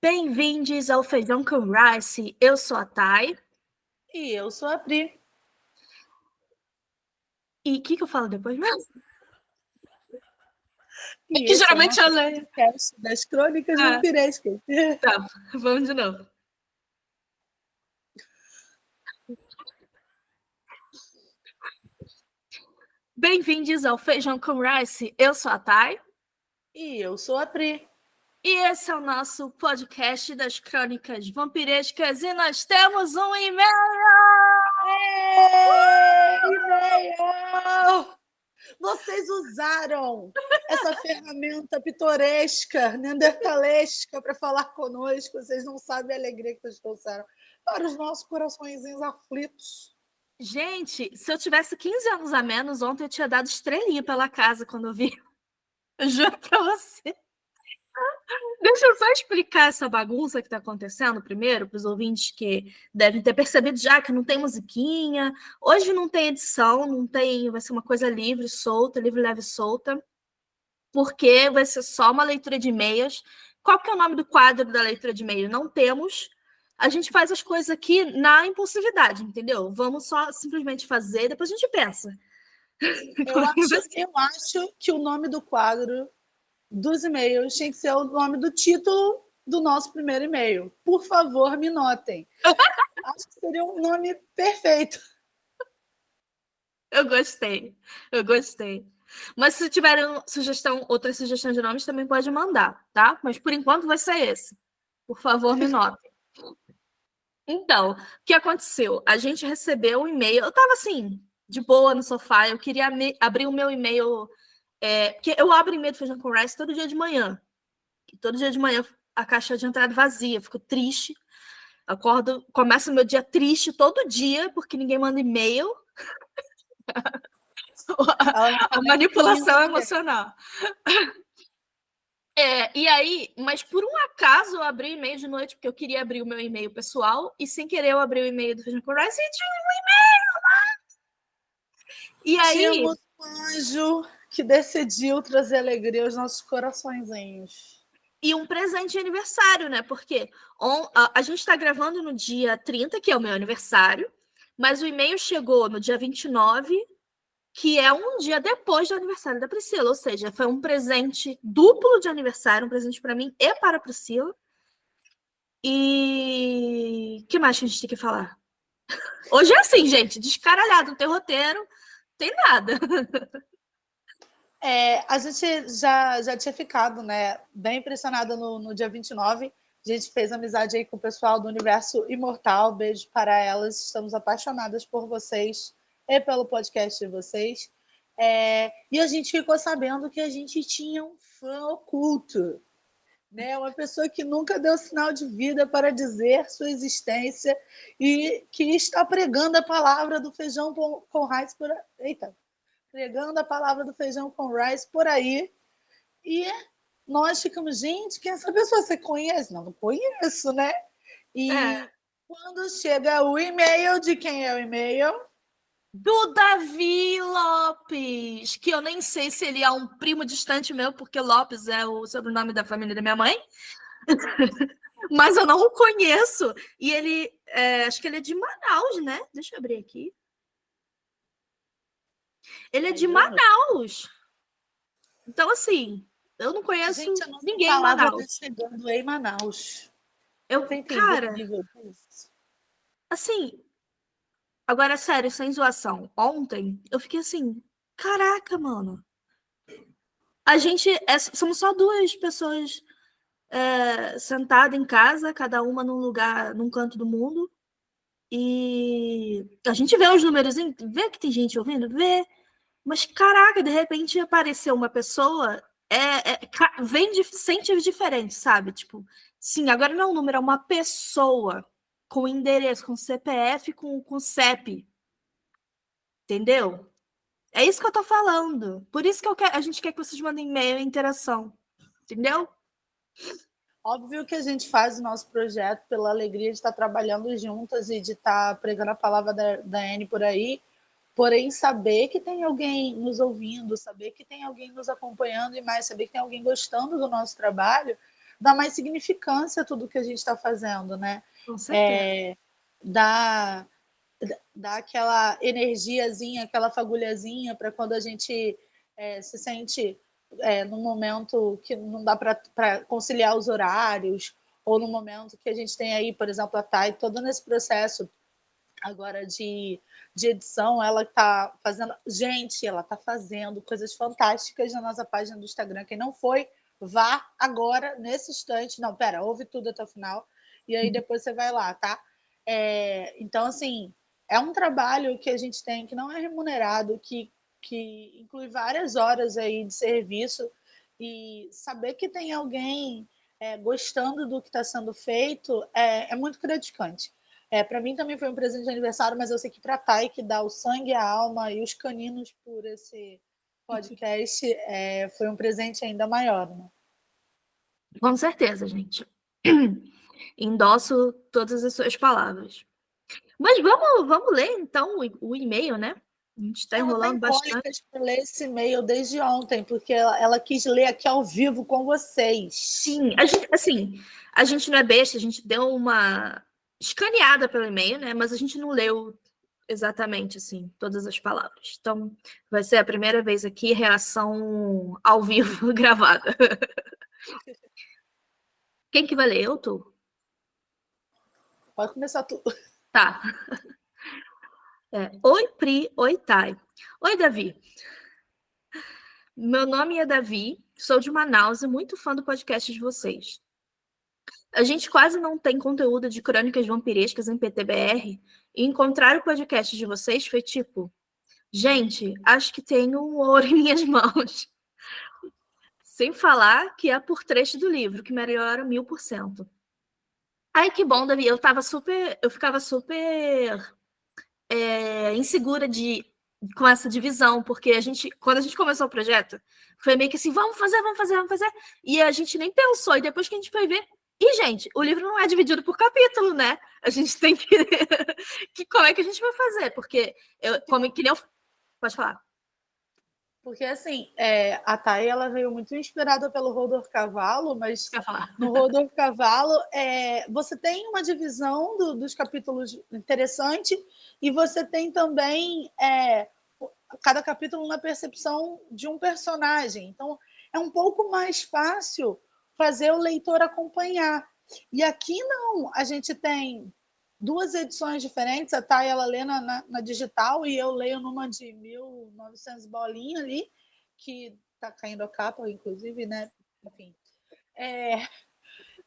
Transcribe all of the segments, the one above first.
Bem-vindos ao Feijão com Rice. Eu sou a Thay. E eu sou a Pri. E o que eu falo depois mesmo? E Que esse é o geralmente eu nosso leio. podcast das Crônicas Vampirescas. Tá, vamos de novo. Bem-vindos ao Feijão com Rice. Eu sou a Thay. E eu sou a Pri. E esse é o nosso podcast das Crônicas Vampirescas. E nós temos um e-mail! E-mail! Vocês usaram essa ferramenta pitoresca, neandertalesca, para falar conosco. Vocês não sabem a alegria que vocês trouxeram para os nossos coraçõezinhos aflitos. Gente, se eu tivesse 15 anos a menos, ontem eu tinha dado estrelinha pela casa quando eu vi. Eu juro pra você. Deixa eu só explicar essa bagunça que está acontecendo primeiro para os ouvintes que devem ter percebido já que não tem musiquinha. Hoje não tem edição, não tem, vai ser uma coisa livre, solta, livre, leve, solta, porque vai ser só uma leitura de e-mails. Qual que é o nome do quadro da leitura de e-mail? Não temos. A gente faz as coisas aqui na impulsividade, entendeu? Vamos só simplesmente fazer, depois a gente pensa. Eu acho que o nome do quadro dos e-mails tinha que ser o nome do título do nosso primeiro e-mail. Por favor, me notem. Acho que seria um nome perfeito. Eu gostei. Mas se tiverem outras sugestões de nomes, também pode mandar, tá? Mas por enquanto vai ser esse. Por favor, me notem. Então, o que aconteceu? A gente recebeu um e-mail. Eu tava assim, de boa no sofá. Eu queria abrir o meu e-mail. Porque eu abro e-mail do Feijão com Rice todo dia de manhã. E todo dia de manhã a caixa de entrada vazia. Fico triste. Acordo, começo o meu dia triste todo dia, porque ninguém manda e-mail. A manipulação emocional. E aí, mas por um acaso eu abri o e-mail de noite, porque eu queria abrir o meu e-mail pessoal, e sem querer eu abri o e-mail do Feijão com Rice e tinha um e-mail lá! E aí... Tínhamos um anjo que decidiu trazer alegria aos nossos coraçõezinhos. E um presente de aniversário, né? Porque a gente está gravando no dia 30, que é o meu aniversário, mas o e-mail chegou no dia 29, que é um dia depois do aniversário da Priscila. Ou seja, foi um presente duplo de aniversário, um presente para mim e para a Priscila. E o que mais que a gente tem que falar? Hoje é assim, gente, descaralhado, não tem roteiro, não tem nada. A gente já tinha ficado, né, bem impressionada no dia 29. A gente fez amizade aí com o pessoal do Universo Imortal. Beijo para elas. Estamos apaixonadas por vocês e pelo podcast de vocês. E a gente ficou sabendo que a gente tinha um fã oculto, né? Uma pessoa que nunca deu sinal de vida para dizer sua existência e que está pregando a palavra do feijão com raiz por... Eita! Pregando a palavra do feijão com rice por aí. E nós ficamos, gente, quem é essa pessoa? Você conhece? Não conheço, né? E quando chega o e-mail, de quem é o e-mail? Do Davi Lopes, que eu nem sei se ele é um primo distante meu, porque Lopes é o sobrenome da família da minha mãe. Mas eu não o conheço. E ele, acho que ele é de Manaus, né? Deixa eu abrir aqui. Ele é de Manaus. Então, assim, eu não conheço Gente, a nossa ninguém em palavra está Manaus. chegando em Manaus. Você entendeu o Cara, nível disso? assim, agora, sério, sem zoação. Ontem, eu fiquei assim, caraca, mano. A gente, somos só duas pessoas sentadas em casa, cada uma num lugar, num canto do mundo. E a gente vê os números, vê que tem gente ouvindo, vê. Mas, caraca, de repente apareceu uma pessoa, vem de centros diferentes, sabe? Tipo, sim, agora não é um número, é uma pessoa com endereço, com CPF, com CEP. Entendeu? É isso que eu tô falando. Por isso que a gente quer que vocês mandem e-mail e interação. Entendeu? Óbvio que a gente faz o nosso projeto pela alegria de estar trabalhando juntas e de estar pregando a palavra da Anne por aí, porém saber que tem alguém nos ouvindo, saber que tem alguém nos acompanhando e mais, saber que tem alguém gostando do nosso trabalho, dar mais significância a tudo que a gente está fazendo, né? Com certeza. Dar aquela energiazinha, aquela fagulhazinha para quando a gente se sente num momento que não dá para conciliar os horários, ou no momento que a gente tem aí, por exemplo, a Thay, todo nesse processo agora de edição, ela está fazendo. Gente, ela está fazendo coisas fantásticas na nossa página do Instagram. Quem não foi, vá agora, nesse instante. Não, pera, ouve tudo até o final, e aí depois você vai lá, tá? Então, assim, é um trabalho que a gente tem que não é remunerado, que inclui várias horas aí de serviço, e saber que tem alguém gostando do que está sendo feito é muito gratificante. Para mim também foi um presente de aniversário, mas eu sei que para a Thay, que dá o sangue, a alma e os caninos por esse podcast, foi um presente ainda maior, né? Com certeza, gente. Endosso todas as suas palavras. Mas vamos ler, então, o e-mail, né? A gente está Ela está em enrolando bastante. cólicas para ler esse e-mail desde ontem, porque ela quis ler aqui ao vivo com vocês. Sim, a gente não é besta, a gente deu uma escaneada pelo e-mail, né? Mas a gente não leu exatamente, assim, todas as palavras. Então, vai ser a primeira vez aqui, reação ao vivo gravada. Quem que vai ler? Eu tô. Pode começar tudo. Tá. Oi, Pri. Oi, Thay. Oi, Davi. Meu nome é Davi, sou de Manaus e muito fã do podcast de vocês. A gente quase não tem conteúdo de crônicas vampirescas em PTBR e encontrar o podcast de vocês foi tipo, gente, acho que tenho um ouro em minhas mãos. Sem falar que é por trecho do livro, que melhora 1000%. Ai, que bom, Davi. Eu ficava super insegura com essa divisão, porque quando a gente começou o projeto, foi meio que assim, vamos fazer, vamos fazer, vamos fazer. E a gente nem pensou, e depois que a gente foi ver, e, gente, o livro não é dividido por capítulo, né? A gente tem que. Como é que a gente vai fazer? Porque, como que nem eu. Pode falar. Porque, assim, a Thay, ela veio muito inspirada pelo Rodolfo Cavalo, mas Quer falar? no Rodolfo Cavalo você tem uma divisão dos capítulos interessante, e você tem também cada capítulo na percepção de um personagem. Então, é um pouco mais fácil fazer o leitor acompanhar. E aqui não, a gente tem duas edições diferentes, a Thay ela lê na digital e eu leio numa de 1900 bolinha ali, que está caindo a capa, inclusive, né? Enfim.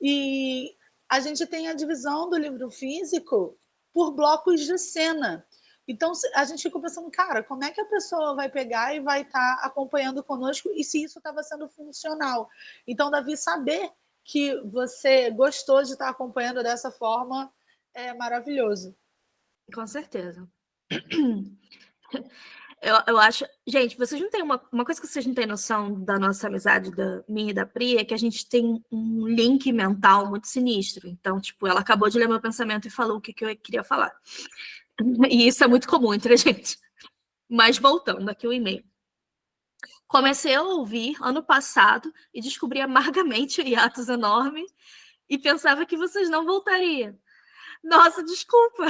E a gente tem a divisão do livro físico por blocos de cena. Então, a gente fica pensando, cara, como é que a pessoa vai pegar e vai estar acompanhando conosco e se isso estava sendo funcional? Então, Davi, saber que você gostou de estar acompanhando dessa forma é maravilhoso. Com certeza. Eu acho. Gente, vocês não têm uma coisa que vocês não têm noção da nossa amizade, da minha e da Pri, é que a gente tem um link mental muito sinistro. Então, tipo, ela acabou de ler meu pensamento e falou o que eu queria falar. E isso é muito comum entre a gente. Mas voltando aqui o e-mail. Comecei a ouvir ano passado e descobri amargamente o hiatus enorme e pensava que vocês não voltariam. Nossa, desculpa.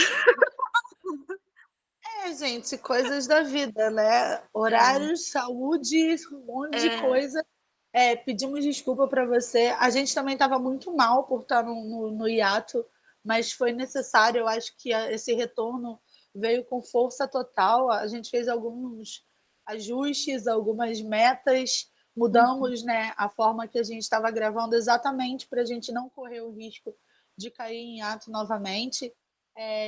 Gente, coisas da vida, né? Horários, saúde, um monte de coisa. Pedimos desculpa para você. A gente também estava muito mal por estar no hiato, mas foi necessário. Eu acho que esse retorno veio com força total. A gente fez alguns ajustes, algumas metas, mudamos, né, a forma que a gente estava gravando exatamente para a gente não correr o risco de cair em hiato novamente.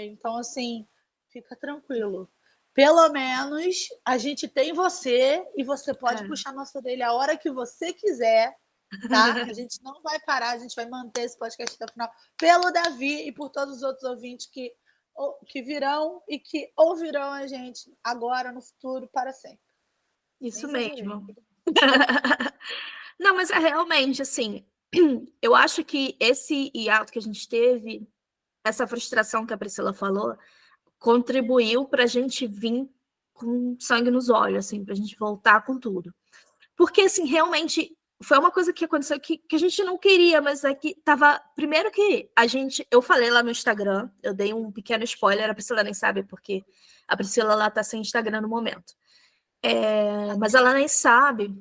Então, assim, fica tranquilo. Pelo menos a gente tem você e você pode puxar nossa orelha a hora que você quiser, tá? A gente não vai parar, a gente vai manter esse podcast até o final, pelo Davi e por todos os outros ouvintes que virão e que ouvirão a gente agora, no futuro, para sempre. Isso mesmo. Não, mas é realmente assim. Eu acho que esse hiato que a gente teve, essa frustração que a Priscila falou, contribuiu para a gente vir com sangue nos olhos, assim, para a gente voltar com tudo. Porque, assim, realmente foi uma coisa que aconteceu que a gente não queria, mas é que tava. Primeiro que eu falei lá no Instagram, eu dei um pequeno spoiler, a Priscila nem sabe, porque a Priscila lá tá sem Instagram no momento. Mas ela nem sabe.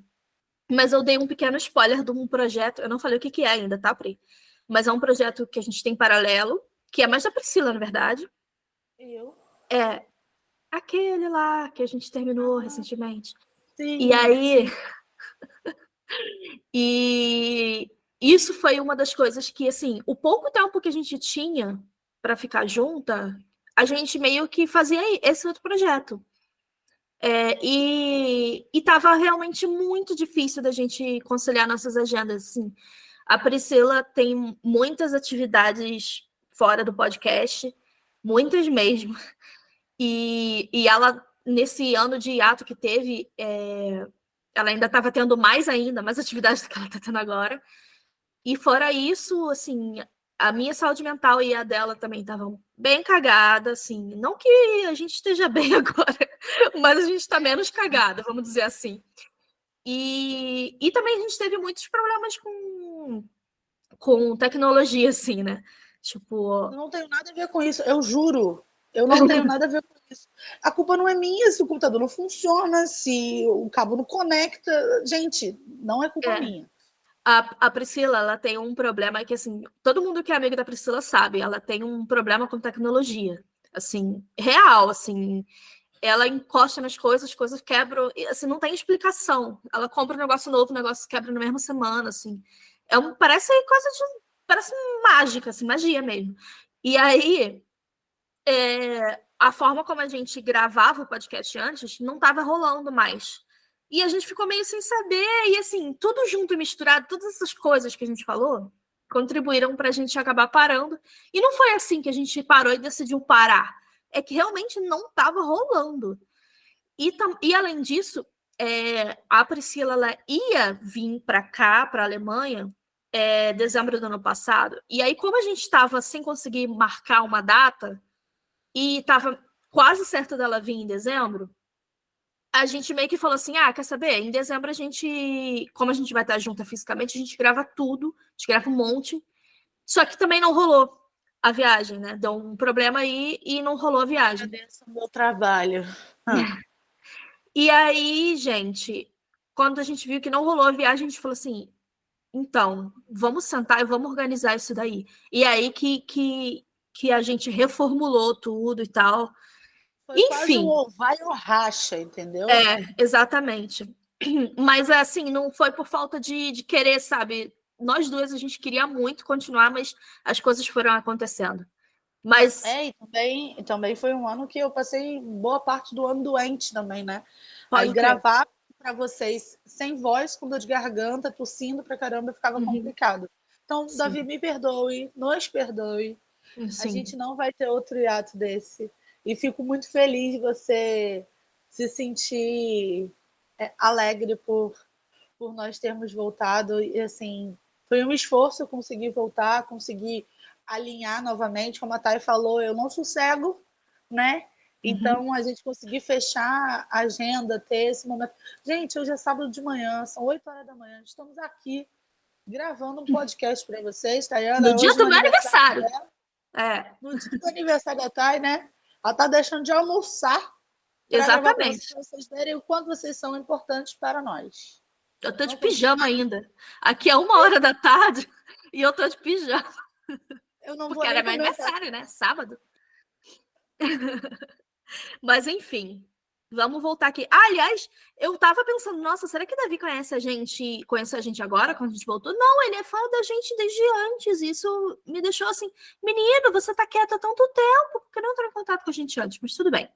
Mas eu dei um pequeno spoiler de um projeto, eu não falei o que é ainda, tá, Pri? Mas é um projeto que a gente tem paralelo, que é mais da Priscila, na verdade. Eu? É aquele lá que a gente terminou recentemente. Sim, E aí. sim. E isso foi uma das coisas que, assim, o pouco tempo que a gente tinha para ficar junta, a gente meio que fazia esse outro projeto. E tava realmente muito difícil da gente conciliar nossas agendas, assim. A Priscila tem muitas atividades fora do podcast, muitas mesmo. E ela, nesse ano de hiato que teve, ela ainda estava tendo mais atividades do que ela está tendo agora. E fora isso, assim, a minha saúde mental e a dela também estavam bem cagada, assim. Não que a gente esteja bem agora, mas a gente está menos cagada, vamos dizer assim. E também a gente teve muitos problemas com tecnologia, assim, né? Tipo. Eu não tenho nada a ver com isso, eu juro. Eu não tenho nada a ver com isso. A culpa não é minha se o computador não funciona, se o cabo não conecta. Gente, não é culpa É, minha. a Priscila, ela tem um problema que, assim, todo mundo que é amigo da Priscila sabe, ela tem um problema com tecnologia, assim, real, assim, ela encosta nas coisas, as coisas quebram, e, assim, não tem explicação. Ela compra um negócio novo, o negócio quebra na mesma semana, assim. Parece coisa de, parece mágica, assim, magia mesmo. E aí, a forma como a gente gravava o podcast antes não estava rolando mais. E a gente ficou meio sem saber, e assim, tudo junto e misturado, todas essas coisas que a gente falou, contribuíram para a gente acabar parando. E não foi assim que a gente parou e decidiu parar. É que realmente não estava rolando. E além disso, a Priscila ela ia vir para cá, para a Alemanha, dezembro do ano passado. E aí, como a gente estava sem conseguir marcar uma data, e estava quase certo dela vir em dezembro, a gente meio que falou assim: ah, quer saber? Em dezembro a gente, como a gente vai estar junta fisicamente, a gente grava tudo, a gente grava um monte. Só que também não rolou a viagem, né? Deu um problema aí e não rolou a viagem. Agradeço o meu trabalho. E aí, gente, quando a gente viu que não rolou a viagem, a gente falou assim: então, vamos sentar e vamos organizar isso daí. E aí que a gente reformulou tudo e tal. Foi quase um Enfim, ou vai ou racha, entendeu? exatamente. Mas assim, não foi por falta de querer, sabe? Nós duas a gente queria muito continuar, mas as coisas foram acontecendo. Mas E também foi um ano que eu passei boa parte do ano doente também, né? Aí pode crer. gravar para vocês sem voz, com dor de garganta, tossindo pra caramba, ficava Uhum. complicado. Então, Davi, Sim, me perdoe, nos perdoe. A gente sim. não vai ter outro hiato desse. E fico muito feliz de você se sentir alegre por nós termos voltado. E assim, foi um esforço conseguir voltar, conseguir alinhar novamente. Como a Thay falou, eu não sossego, né? Uhum. Então, a gente conseguir fechar a agenda, ter esse momento. Gente, hoje é sábado de manhã, são 8 horas da manhã, estamos aqui gravando um podcast para vocês. No Tayana, dia hoje no do meu aniversário aniversário. dela, É, no dia do aniversário da Thay, né? Ela tá deixando de almoçar para gravar para exatamente. vocês verem o quanto vocês são importantes para nós. Eu tô de Não pijama continue. ainda. Aqui é 1 hora da tarde e eu tô de pijama. Eu não vou Porque era nem meu comentar. aniversário, né? Sábado. Mas enfim, vamos voltar aqui. Ah, aliás, eu tava pensando, nossa, será que Davi conhece a gente agora, quando a gente voltou? Não, ele é fã da gente desde antes. Isso me deixou assim, menino, você tá quieto há tanto tempo, porque não entrou em contato com a gente antes, mas tudo bem.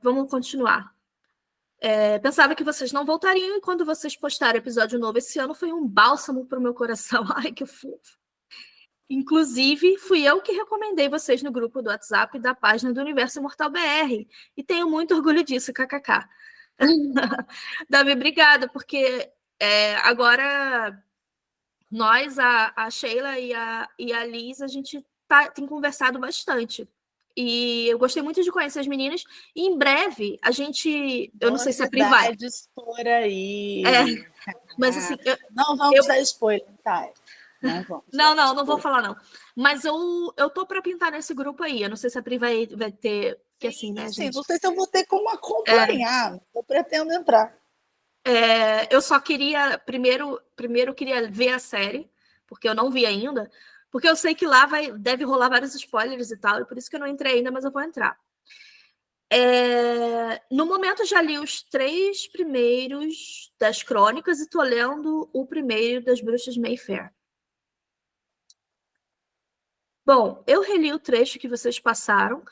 Vamos continuar. Pensava que vocês não voltariam e quando vocês postaram episódio novo esse ano foi um bálsamo pro meu coração. Ai, que fofo. Inclusive, fui eu que recomendei vocês no grupo do WhatsApp da página do Universo Imortal BR. E tenho muito orgulho disso, kkk. Davi, obrigada, porque agora nós, a Sheila e a Liz, a gente tem conversado bastante. E eu gostei muito de conhecer as meninas. E em breve, a gente. Eu não sei se é privado. Novidades por aí. É, mas assim, Não vamos dar spoiler, tá? Não vamos. não vou falar, não. Mas eu tô pra pintar nesse grupo aí. Eu não sei se a Pri vai ter. Que assim, né, Sim, gente? não sei se eu vou ter como acompanhar. Eu pretendo entrar. Eu só queria. Primeiro queria ver a série, porque eu não vi ainda. Porque eu sei que lá deve rolar vários spoilers e tal, e por isso que eu não entrei ainda, mas eu vou entrar. No momento, já li os 3 primeiros das crônicas e tô lendo o primeiro das Bruxas Mayfair. Bom, eu reli o trecho que vocês passaram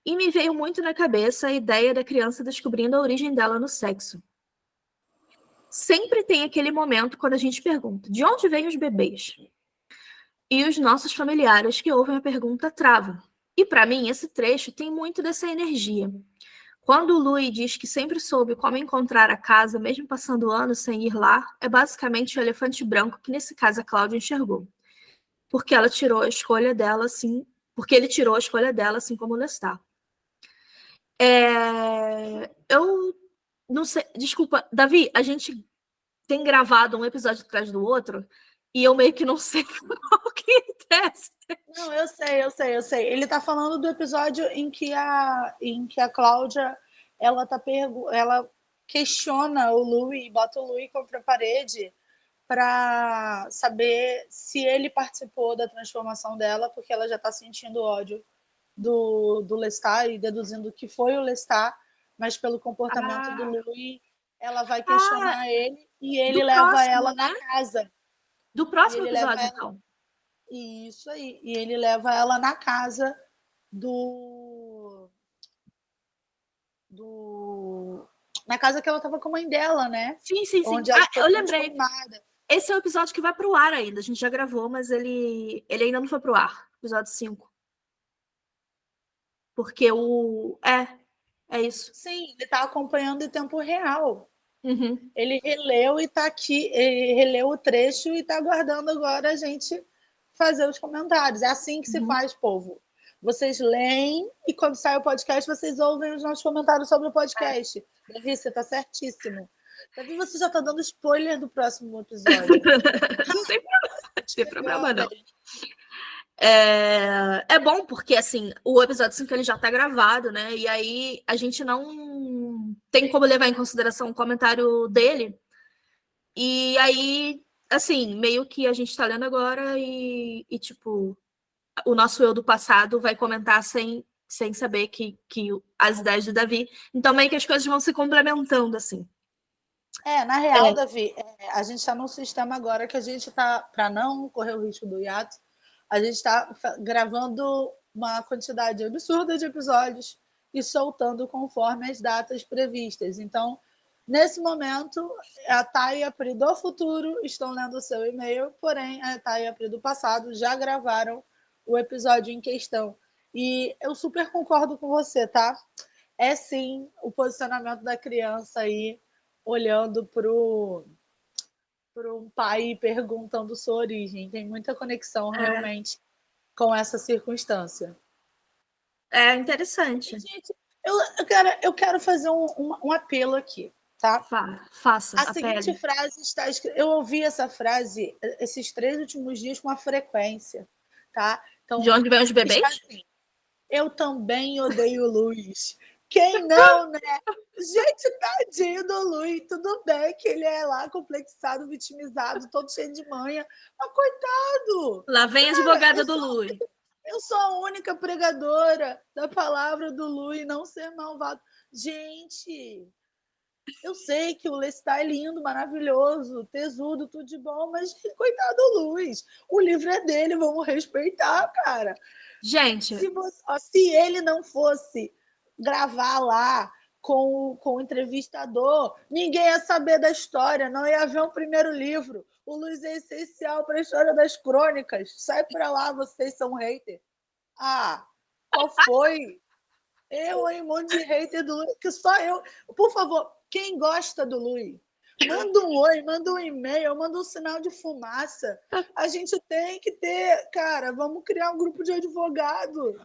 e me veio muito na cabeça a ideia da criança descobrindo a origem dela no sexo. Sempre tem aquele momento quando a gente pergunta: de onde vêm os bebês? E os nossos familiares que ouvem a pergunta travam. E para mim, esse trecho tem muito dessa energia. Quando o Louis diz que sempre soube como encontrar a casa, mesmo passando anos sem ir lá, é basicamente o elefante branco que, nesse caso, a Cláudia enxergou. Porque ela tirou a escolha dela, assim. Porque ele tirou a escolha dela, assim como o Lestat. Eu não sei. Desculpa, Davi, a gente tem gravado um episódio atrás do outro e eu meio que não sei qual que acontece. Não, eu sei. Ele tá falando do episódio em que a Cláudia ela questiona o Louis, bota o Louis contra a parede para saber se ele participou da transformação dela, porque ela já está sentindo ódio do Lestat e deduzindo que foi o Lestat, mas pelo comportamento do Louis, ela vai questionar ele e ele Do leva próximo, ela né? na casa. Do E próximo ele leva episódio, ela então. Isso aí. E ele leva ela na casa do. do na casa que ela estava com a mãe dela, né? Sim, sim, sim. Onde ela foi Eu lembrei. transformada. Esse é o episódio que vai pro ar ainda. A gente já gravou, mas ele ainda não foi pro ar. Episódio 5. Porque é isso. Sim, ele está acompanhando em tempo real. Uhum. Ele releu e está aqui, ele releu o trecho e está aguardando agora a gente fazer os comentários. É assim que se Uhum. faz, povo. Vocês leem e quando sai o podcast, vocês ouvem os nossos comentários sobre o podcast. Davi, você está certíssimo. Davi, você já está dando spoiler do próximo episódio. Não tem problema, não. Bem. É bom porque, assim, o episódio 5 ele já tá gravado, né? E aí a gente não tem como levar em consideração o comentário dele. E aí, assim, meio que a gente tá lendo agora tipo, o nosso eu do passado vai comentar sem saber que as ideias do Davi. Então, meio que as coisas vão se complementando, assim. Na real, Davi, a gente está num sistema agora que a gente está, para não correr o risco do hiato, a gente está gravando uma quantidade absurda de episódios e soltando conforme as datas previstas. Então, nesse momento, a Thay e a Pri do futuro estão lendo o seu e-mail, porém, a Thay e a Pri do passado já gravaram o episódio em questão. E eu super concordo com você, tá? É sim o posicionamento da criança aí olhando para um pai e perguntando sua origem. Tem muita conexão realmente com essa circunstância. É interessante. E, gente, eu quero fazer um apelo aqui, tá? Faça, A seguinte apele. frase está escrita. Eu ouvi essa frase esses 3 últimos dias com uma frequência, tá? De Então, onde vêm os está bebês? assim. Eu também odeio luz. Quem não, né? Gente, tadinho do Luiz, tudo bem que ele é lá complexado, vitimizado, todo cheio de manha, mas coitado! Lá vem a Cara, advogada do Lui. eu sou a única pregadora da palavra do Luiz não ser malvado. Gente, eu sei que o Lestat é lindo, maravilhoso, tesudo, tudo de bom, mas coitado do Luiz. O livro é dele, vamos respeitar, cara. Gente, Se ele não fosse gravar lá com o entrevistador, ninguém ia saber da história, não ia haver um primeiro livro. O Luiz é essencial para a história das crônicas. Sai para lá, vocês são hater. Qual foi? Eu, hein, um monte de hater do Luiz, que só eu. Por favor, quem gosta do Luiz? Manda um oi, manda um e-mail, manda um sinal de fumaça. A gente tem que ter, cara, vamos criar um grupo de advogado,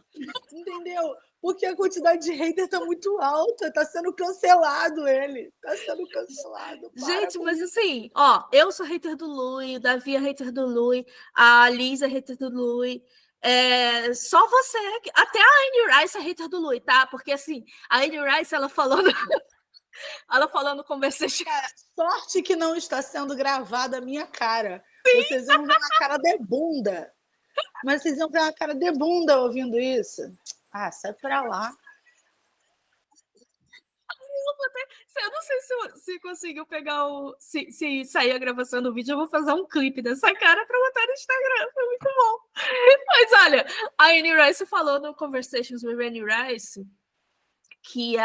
entendeu? Porque a quantidade de hater tá muito alta, tá sendo cancelado ele, tá sendo cancelado. Para Gente, com mas isso. assim, ó, eu sou hater do Lui, o Davi é hater do Lui, a Liz é hater do Lui. Só você, até a Anne Rice é hater do Lui, tá? Porque assim, a Anne Rice, ela falando conversation. Cara, sorte que não está sendo gravada a minha cara. Vocês iam ver uma cara de bunda. Mas vocês iam ver uma cara de bunda ouvindo isso. Ah, sai pra lá. Eu não sei se conseguiu pegar o. Se sair a gravação do vídeo, eu vou fazer um clipe dessa cara pra botar no Instagram. Foi muito bom. Mas olha, a Anne Rice falou no Conversations with Anne Rice que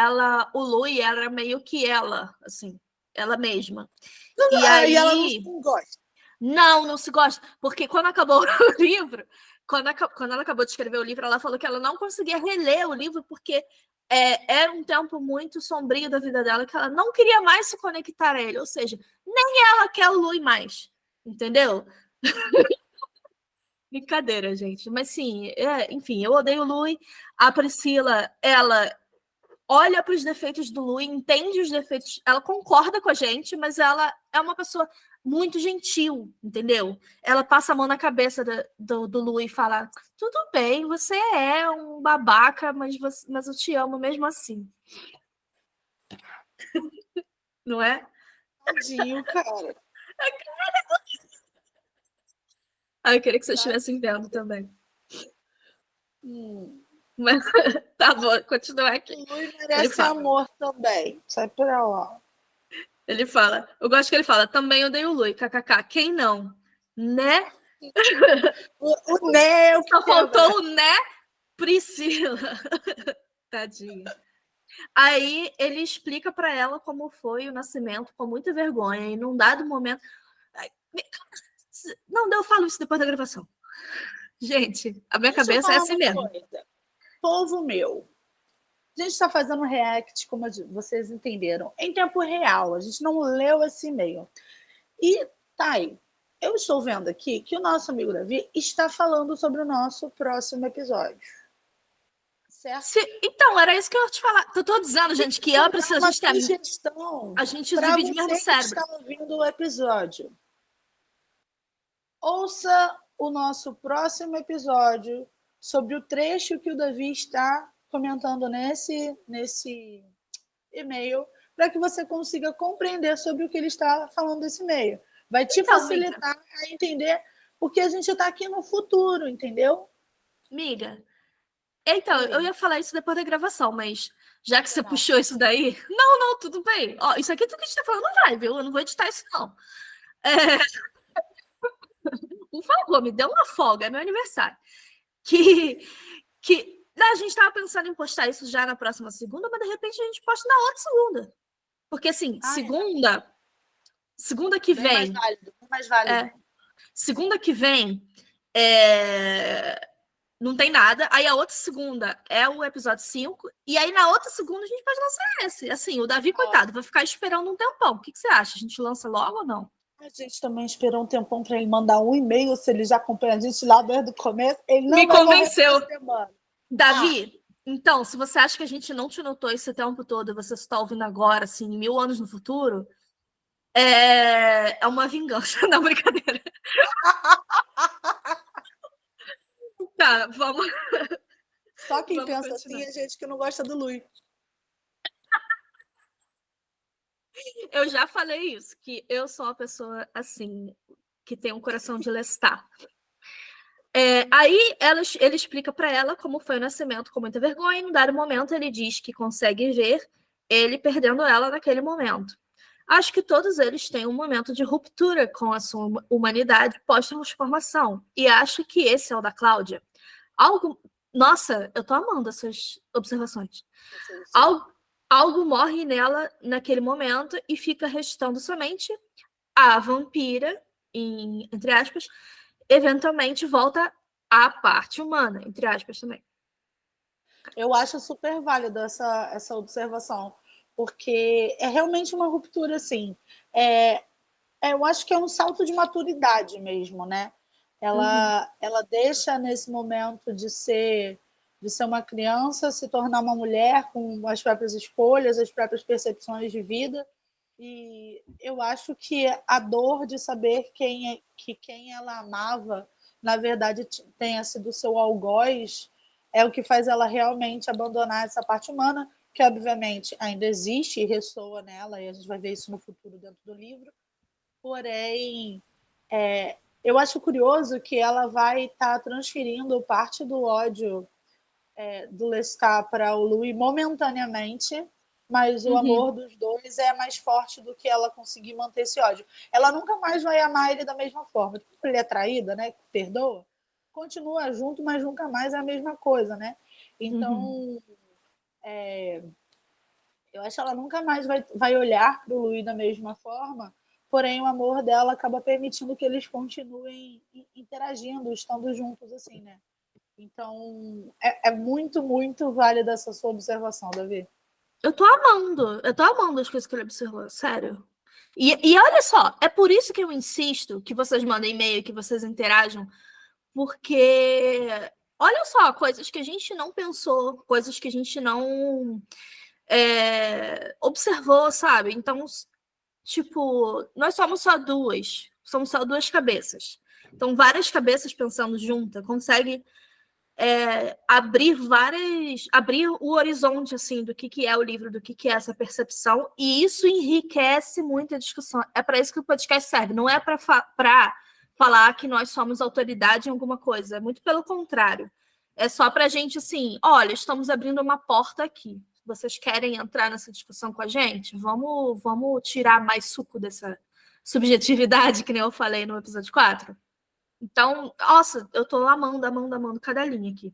o Louis era meio que ela, assim, ela mesma. E E ela não se aí. gosta. Não se gosta. Porque quando acabou o livro, quando ela acabou de escrever o livro, ela falou que ela não conseguia reler o livro porque era um tempo muito sombrio da vida dela, que ela não queria mais se conectar a ele. Ou seja, nem ela quer o Louis mais. Entendeu? Brincadeira, gente. Mas sim, enfim, eu odeio o Louis. A Priscila, ela olha para os defeitos do Louis, entende os defeitos, ela concorda com a gente, mas ela é uma pessoa muito gentil, entendeu? Ela passa a mão na cabeça do Louis e fala: tudo bem, você é um babaca, mas eu te amo mesmo assim. Não é? Tadinho, cara. Eu queria que vocês estivessem vendo também. Hum. Mas tá bom, continua aqui. O Lui merece amor também. Sai pra lá. Ele fala, eu gosto que ele fala, também odeio o Lui, kkk, quem não? Né? O né é o que Só quebra. faltou o né, Priscila. Tadinha. Aí ele explica para ela como foi o nascimento, com muita vergonha, e num dado momento. Não, eu falo isso depois da gravação. Gente, a minha Deixa eu cabeça é falar assim uma mesmo. coisa. Povo meu, a gente está fazendo react, como vocês entenderam, em tempo real. A gente não leu esse e-mail. E tá aí. Eu estou vendo aqui que o nosso amigo Davi está falando sobre o nosso próximo episódio. Certo? Então, era isso que eu ia te falar. Eu tô dizendo, gente, que eu Vou preciso. dar uma sugestão A gente para divide mesmo você que cérebro. está ouvindo o episódio. Ouça o nosso próximo episódio sobre o trecho que o Davi está comentando nesse e-mail, para que você consiga compreender sobre o que ele está falando nesse e-mail. Vai te Então, miga, facilitar a entender porque a gente está aqui no futuro, entendeu? miga. Então, eu Oi. ia falar isso depois da gravação, mas já que você Não. puxou isso daí. Não, tudo bem. Ó, isso aqui tudo que a gente tá falando vai, viu? Eu não vou editar isso, não. Por favor, me dê uma folga, é meu aniversário. Que a gente estava pensando em postar isso já na próxima segunda, mas de repente a gente posta na outra segunda. Porque assim, segunda que Bem mais vem, válido, bem mais válido. segunda que vem não tem nada. Aí a outra segunda é o episódio 5. E aí na outra segunda a gente pode lançar esse. Assim, o Davi, coitado, vai ficar esperando um tempão. O que você acha? A gente lança logo ou não? A gente também esperou um tempão para ele mandar um e-mail, se ele já acompanha a gente lá desde o começo, ele não Me vai morrer convenceu. essa semana. Davi, então, se você acha que a gente não te notou esse tempo todo e você está ouvindo agora, assim, 1000 anos no futuro, é uma vingança. Não, brincadeira. Tá, vamos. Só quem Vamos pensa continuar. assim é gente que não gosta do Lui. Eu já falei isso, que eu sou uma pessoa assim, que tem um coração de Lestat. Aí ele explica para ela como foi o nascimento com muita vergonha, e em dado momento ele diz que consegue ver ele perdendo ela naquele momento. Acho que todos eles têm um momento de ruptura com a sua humanidade pós-transformação, e acho que esse é o da Cláudia. Nossa, eu tô amando essas observações. Algo morre nela naquele momento e fica restando somente a vampira, entre aspas, eventualmente volta à parte humana, entre aspas também. Eu acho super válida essa observação, porque é realmente uma ruptura, assim. Eu acho que é um salto de maturidade mesmo, né? Uhum. Ela deixa nesse momento de ser uma criança, se tornar uma mulher com as próprias escolhas, as próprias percepções de vida. E eu acho que a dor de saber que quem ela amava, na verdade, tenha sido seu algoz, é o que faz ela realmente abandonar essa parte humana, que obviamente ainda existe e ressoa nela, e a gente vai ver isso no futuro dentro do livro. Porém, eu acho curioso que ela vai estar transferindo parte do ódio do Lestat para o Louis momentaneamente, mas o Uhum. amor dos dois é mais forte do que ela conseguir manter esse ódio. Ela nunca mais vai amar ele da mesma forma. Tipo, ele é traída, né? Perdoa. Continua junto, mas nunca mais é a mesma coisa, né? Uhum. Então, eu acho que ela nunca mais vai olhar para o Louis da mesma forma, porém o amor dela acaba permitindo que eles continuem interagindo, estando juntos assim, né? Então, é muito, muito válida essa sua observação, Davi. Eu tô amando as coisas que ele observou, sério. E olha só, é por isso que eu insisto que vocês mandem e-mail, que vocês interajam, porque olha só, coisas que a gente não pensou, coisas que a gente não observou, sabe? Então, tipo, nós somos só duas cabeças. Então, várias cabeças pensando juntas consegue abrir o horizonte assim do que é o livro, do que é essa percepção, e isso enriquece muito a discussão. É para isso que o podcast serve, não é para falar que nós somos autoridade em alguma coisa, é muito pelo contrário. É só para a gente assim, olha, estamos abrindo uma porta aqui. Vocês querem entrar nessa discussão com a gente? Vamos tirar mais suco dessa subjetividade, que nem eu falei no episódio 4. Então, nossa, eu tô amando, amando, amando cada linha aqui.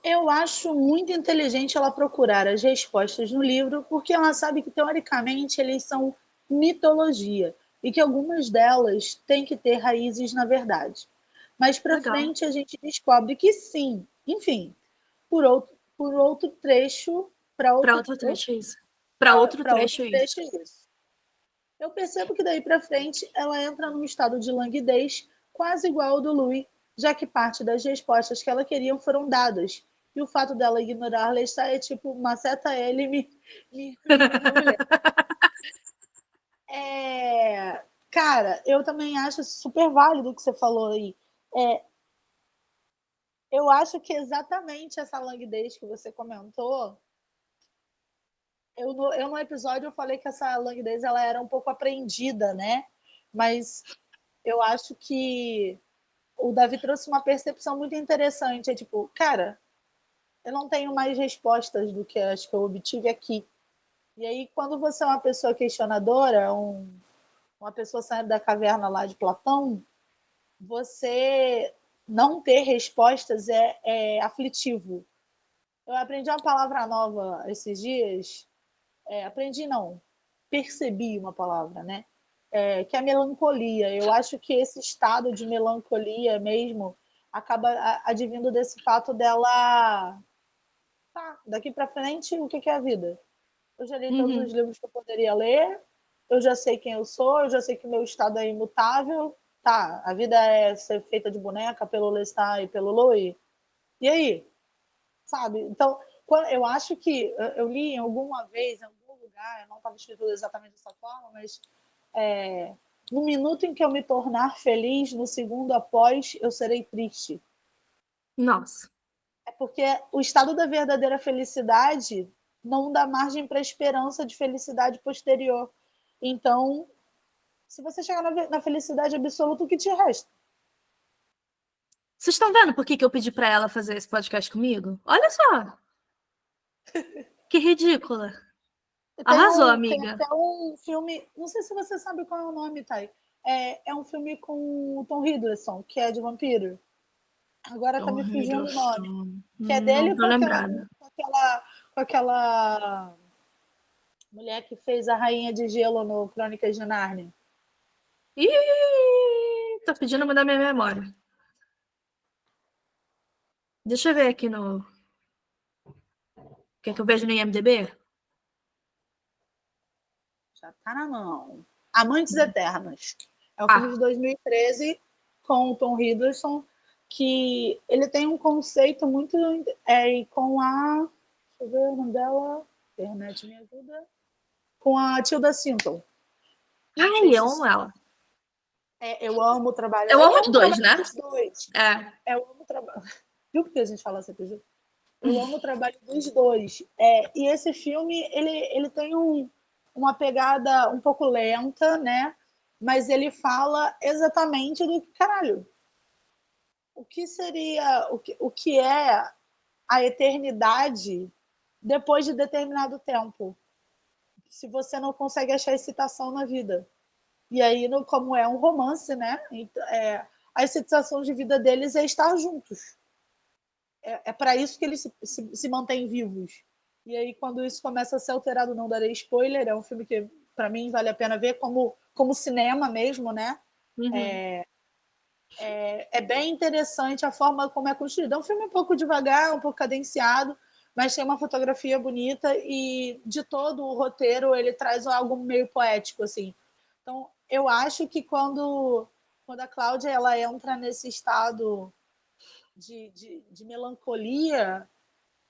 Eu acho muito inteligente ela procurar as respostas no livro, porque ela sabe que, teoricamente, eles são mitologia e que algumas delas têm que ter raízes na verdade. Mais para Legal. frente, a gente descobre que sim. Enfim, por outro trecho, para Para outro, outro trecho, isso. Para outro para outro trecho, isso. trecho, é isso. Eu percebo que daí para frente ela entra num estado de languidez quase igual ao do Louis, já que parte das respostas que ela queria foram dadas. E o fato dela ignorar Lestat é tipo, maceta ele e me manda mulher. Cara, eu também acho super válido o que você falou aí. É, eu acho que exatamente essa languidez que você comentou, eu no episódio eu falei que essa languidez ela era um pouco aprendida, né? Mas eu acho que o Davi trouxe uma percepção muito interessante. É tipo, cara, eu não tenho mais respostas do que as que eu obtive aqui. E aí, quando você é uma pessoa questionadora, uma pessoa saindo da caverna lá de Platão, você não ter respostas é aflitivo. Eu aprendi uma palavra nova esses dias. Aprendi não, percebi uma palavra, né? Que é a melancolia. Eu acho que esse estado de melancolia mesmo acaba advindo desse fato dela, tá, daqui para frente, o que é a vida? Eu já li todos os Uhum. livros que eu poderia ler, eu já sei quem eu sou, eu já sei que o meu estado é imutável, tá, a vida é ser feita de boneca pelo Lestat e pelo Louis. E aí? Sabe? Então, eu acho que eu li em alguma vez, em algum lugar, não estava escrito exatamente dessa forma, mas no minuto em que eu me tornar feliz, no segundo após, eu serei triste. Nossa. É porque o estado da verdadeira felicidade não dá margem para esperança de felicidade posterior. Então, se você chegar na felicidade absoluta, o que te resta? Vocês estão vendo por que eu pedi para ela fazer esse podcast comigo? Olha só. Que ridícula. Arrasou, Tem amiga. até um filme, não sei se você sabe qual é o nome, Thay. É um filme com o Tom Hiddleston, que é de vampiro. Agora tá Tom me fugindo o nome. Hiddleston. Que é Não dele tô lembrada. com aquela mulher que fez a Rainha de Gelo no Crônicas de Nárnia. Ih, tô pedindo mudar minha memória. Deixa eu ver aqui no. Quer que eu veja no IMDb? Tá na mão. Amantes Eternos. É um filme de 2013 com o Tom Hiddleston, que ele tem um conceito muito... com a... Deixa eu ver o nome dela. Internet me ajuda. Com a Tilda Swinton. Ai, eu amo ela. Eu amo o trabalho. Eu amo os dois, né? Dos dois. Eu amo o trabalho. Viu porque a gente fala sempre? Eu amo o trabalho dos dois. E esse filme, ele tem uma pegada um pouco lenta, né? Mas ele fala exatamente do que, caralho, o que seria, o que é a eternidade depois de determinado tempo, se você não consegue achar excitação na vida. E aí, como é um romance, né? A excitação de vida deles é estar juntos. É para isso que eles se mantêm vivos. E aí, quando isso começa a ser alterado, não darei spoiler, é um filme que, para mim, vale a pena ver como cinema mesmo, né? Uhum. É bem interessante a forma como é construído. É um filme um pouco devagar, um pouco cadenciado, mas tem uma fotografia bonita e, de todo o roteiro, ele traz algo meio poético, assim. Então, eu acho que quando a Cláudia ela entra nesse estado de melancolia,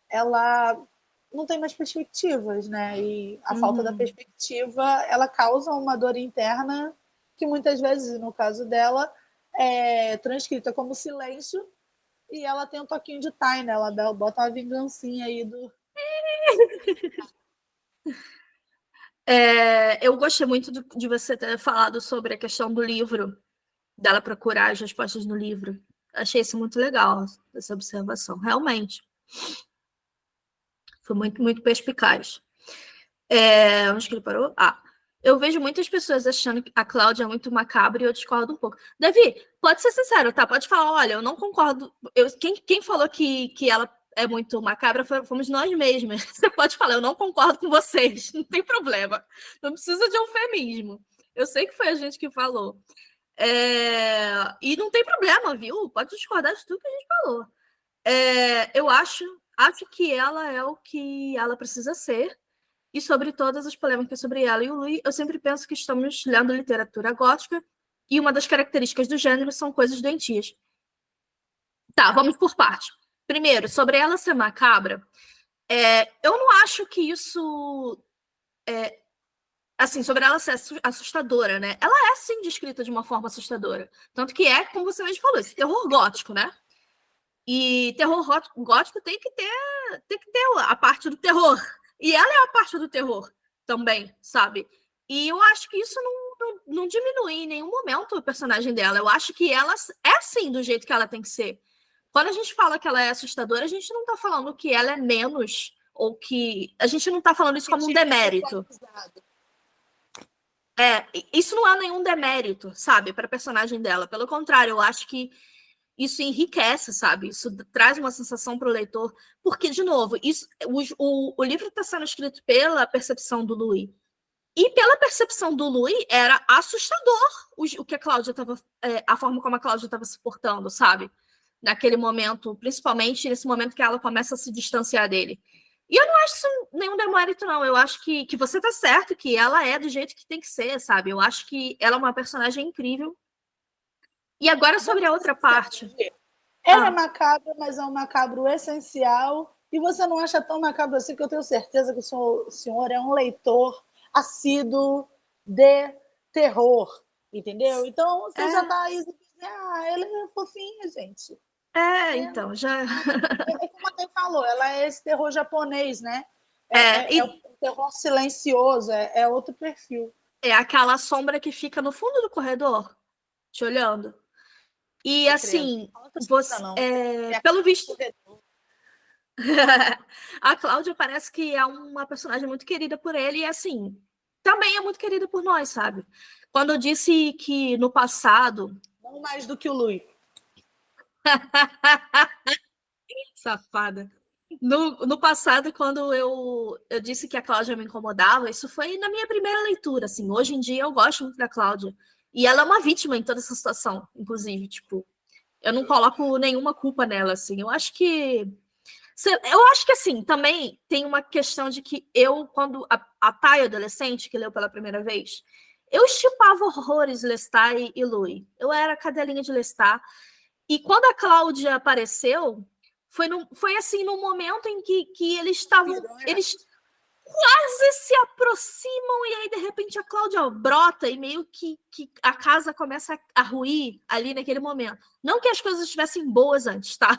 ela não tem mais perspectivas, né? E a falta da perspectiva, ela causa uma dor interna que muitas vezes, no caso dela, é transcrita como silêncio, e ela tem um toquinho de Thay, né? Ela bota uma vingancinha aí do... Eu gostei muito de você ter falado sobre a questão do livro, dela procurar as respostas no livro. Achei isso muito legal, essa observação. Realmente. Foi muito, muito perspicaz. Onde que ele parou? Eu vejo muitas pessoas achando que a Cláudia é muito macabra e eu discordo um pouco. Davi, pode ser sincero, tá? Pode falar, olha, eu não concordo. Quem falou que ela é muito macabra fomos nós mesmos. Você pode falar, eu não concordo com vocês. Não tem problema. Não precisa de eufemismo. Eu sei que foi a gente que falou. E não tem problema, viu? Pode discordar de tudo que a gente falou. Eu acho que ela é o que ela precisa ser. E sobre todas as polêmicas sobre ela e o Louis, eu sempre penso que estamos lendo literatura gótica e uma das características do gênero são coisas doentias. Tá, vamos por parte. Primeiro, sobre ela ser macabra, eu não acho que isso... assim, sobre ela ser assustadora, né? Ela é, sim, descrita de uma forma assustadora. Tanto que como você mesmo falou, esse terror gótico, né? E terror gótico tem que ter a parte do terror. E ela é a parte do terror também, sabe? E eu acho que isso não diminui em nenhum momento o personagem dela. Eu acho que ela é assim, do jeito que ela tem que ser. Quando a gente fala que ela é assustadora, a gente não tá falando que ela é menos, ou que... A gente não tá falando isso como um demérito. Isso não é nenhum demérito, sabe, para a personagem dela. Pelo contrário, eu acho que isso enriquece, sabe? Isso traz uma sensação para o leitor. Porque, de novo, o livro está sendo escrito pela percepção do Louis. E pela percepção do Louis, era assustador o que a Cláudia estava... a forma como a Cláudia estava se portando, sabe? Naquele momento, principalmente nesse momento que ela começa a se distanciar dele. E eu não acho isso nenhum demérito, não. Eu acho que você tá certo, que ela é do jeito que tem que ser, sabe? Eu acho que ela é uma personagem incrível. E agora sobre a outra parte. Ela é macabra, mas é um macabro essencial. E você não acha tão macabro assim, que eu tenho certeza que o senhor é um leitor assíduo de terror, entendeu? Então, você já tá aí, ela é fofinha, gente. Então, já... como a Thay falou, ela é esse terror japonês, né? É um terror silencioso, é outro perfil. É aquela sombra que fica no fundo do corredor, te olhando. E, assim, pelo visto... A Cláudia parece que é uma personagem muito querida por ele e, assim, também é muito querida por nós, sabe? Quando eu disse que no passado... Não mais do que o Louis. Safada. No passado, quando eu disse que a Cláudia me incomodava, isso foi na minha primeira leitura, assim. Hoje em dia eu gosto muito da Cláudia. E ela é uma vítima em toda essa situação, inclusive, tipo, eu não coloco nenhuma culpa nela, assim. Eu acho que Eu acho que assim, também tem uma questão de que eu, quando a Thay adolescente, que leu pela primeira vez, eu chipava horrores Lestat e Louis. Eu era cadelinha de Lestat. E quando a Cláudia apareceu, foi assim, no momento em que eles estavam. Eles quase se aproximam, e aí, de repente, a Cláudia brota e meio que a casa começa a ruir ali naquele momento. Não que as coisas estivessem boas antes, tá?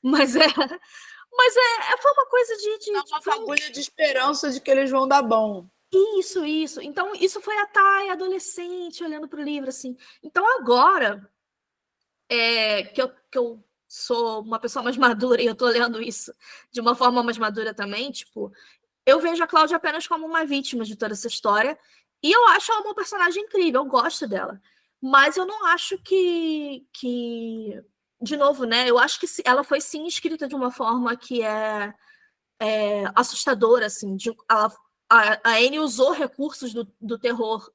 Mas foi uma coisa Dá uma foi fagulha de esperança de que eles vão dar bom. isso. Então, isso foi a Thay, adolescente, olhando para o livro, assim. Então, agora que eu sou uma pessoa mais madura e eu tô lendo isso de uma forma mais madura também, tipo, eu vejo a Cláudia apenas como uma vítima de toda essa história, e eu acho ela uma personagem incrível, eu gosto dela. Mas eu não acho de novo, né? Eu acho que ela foi sim escrita de uma forma que assustadora, assim. A Anne usou recursos do terror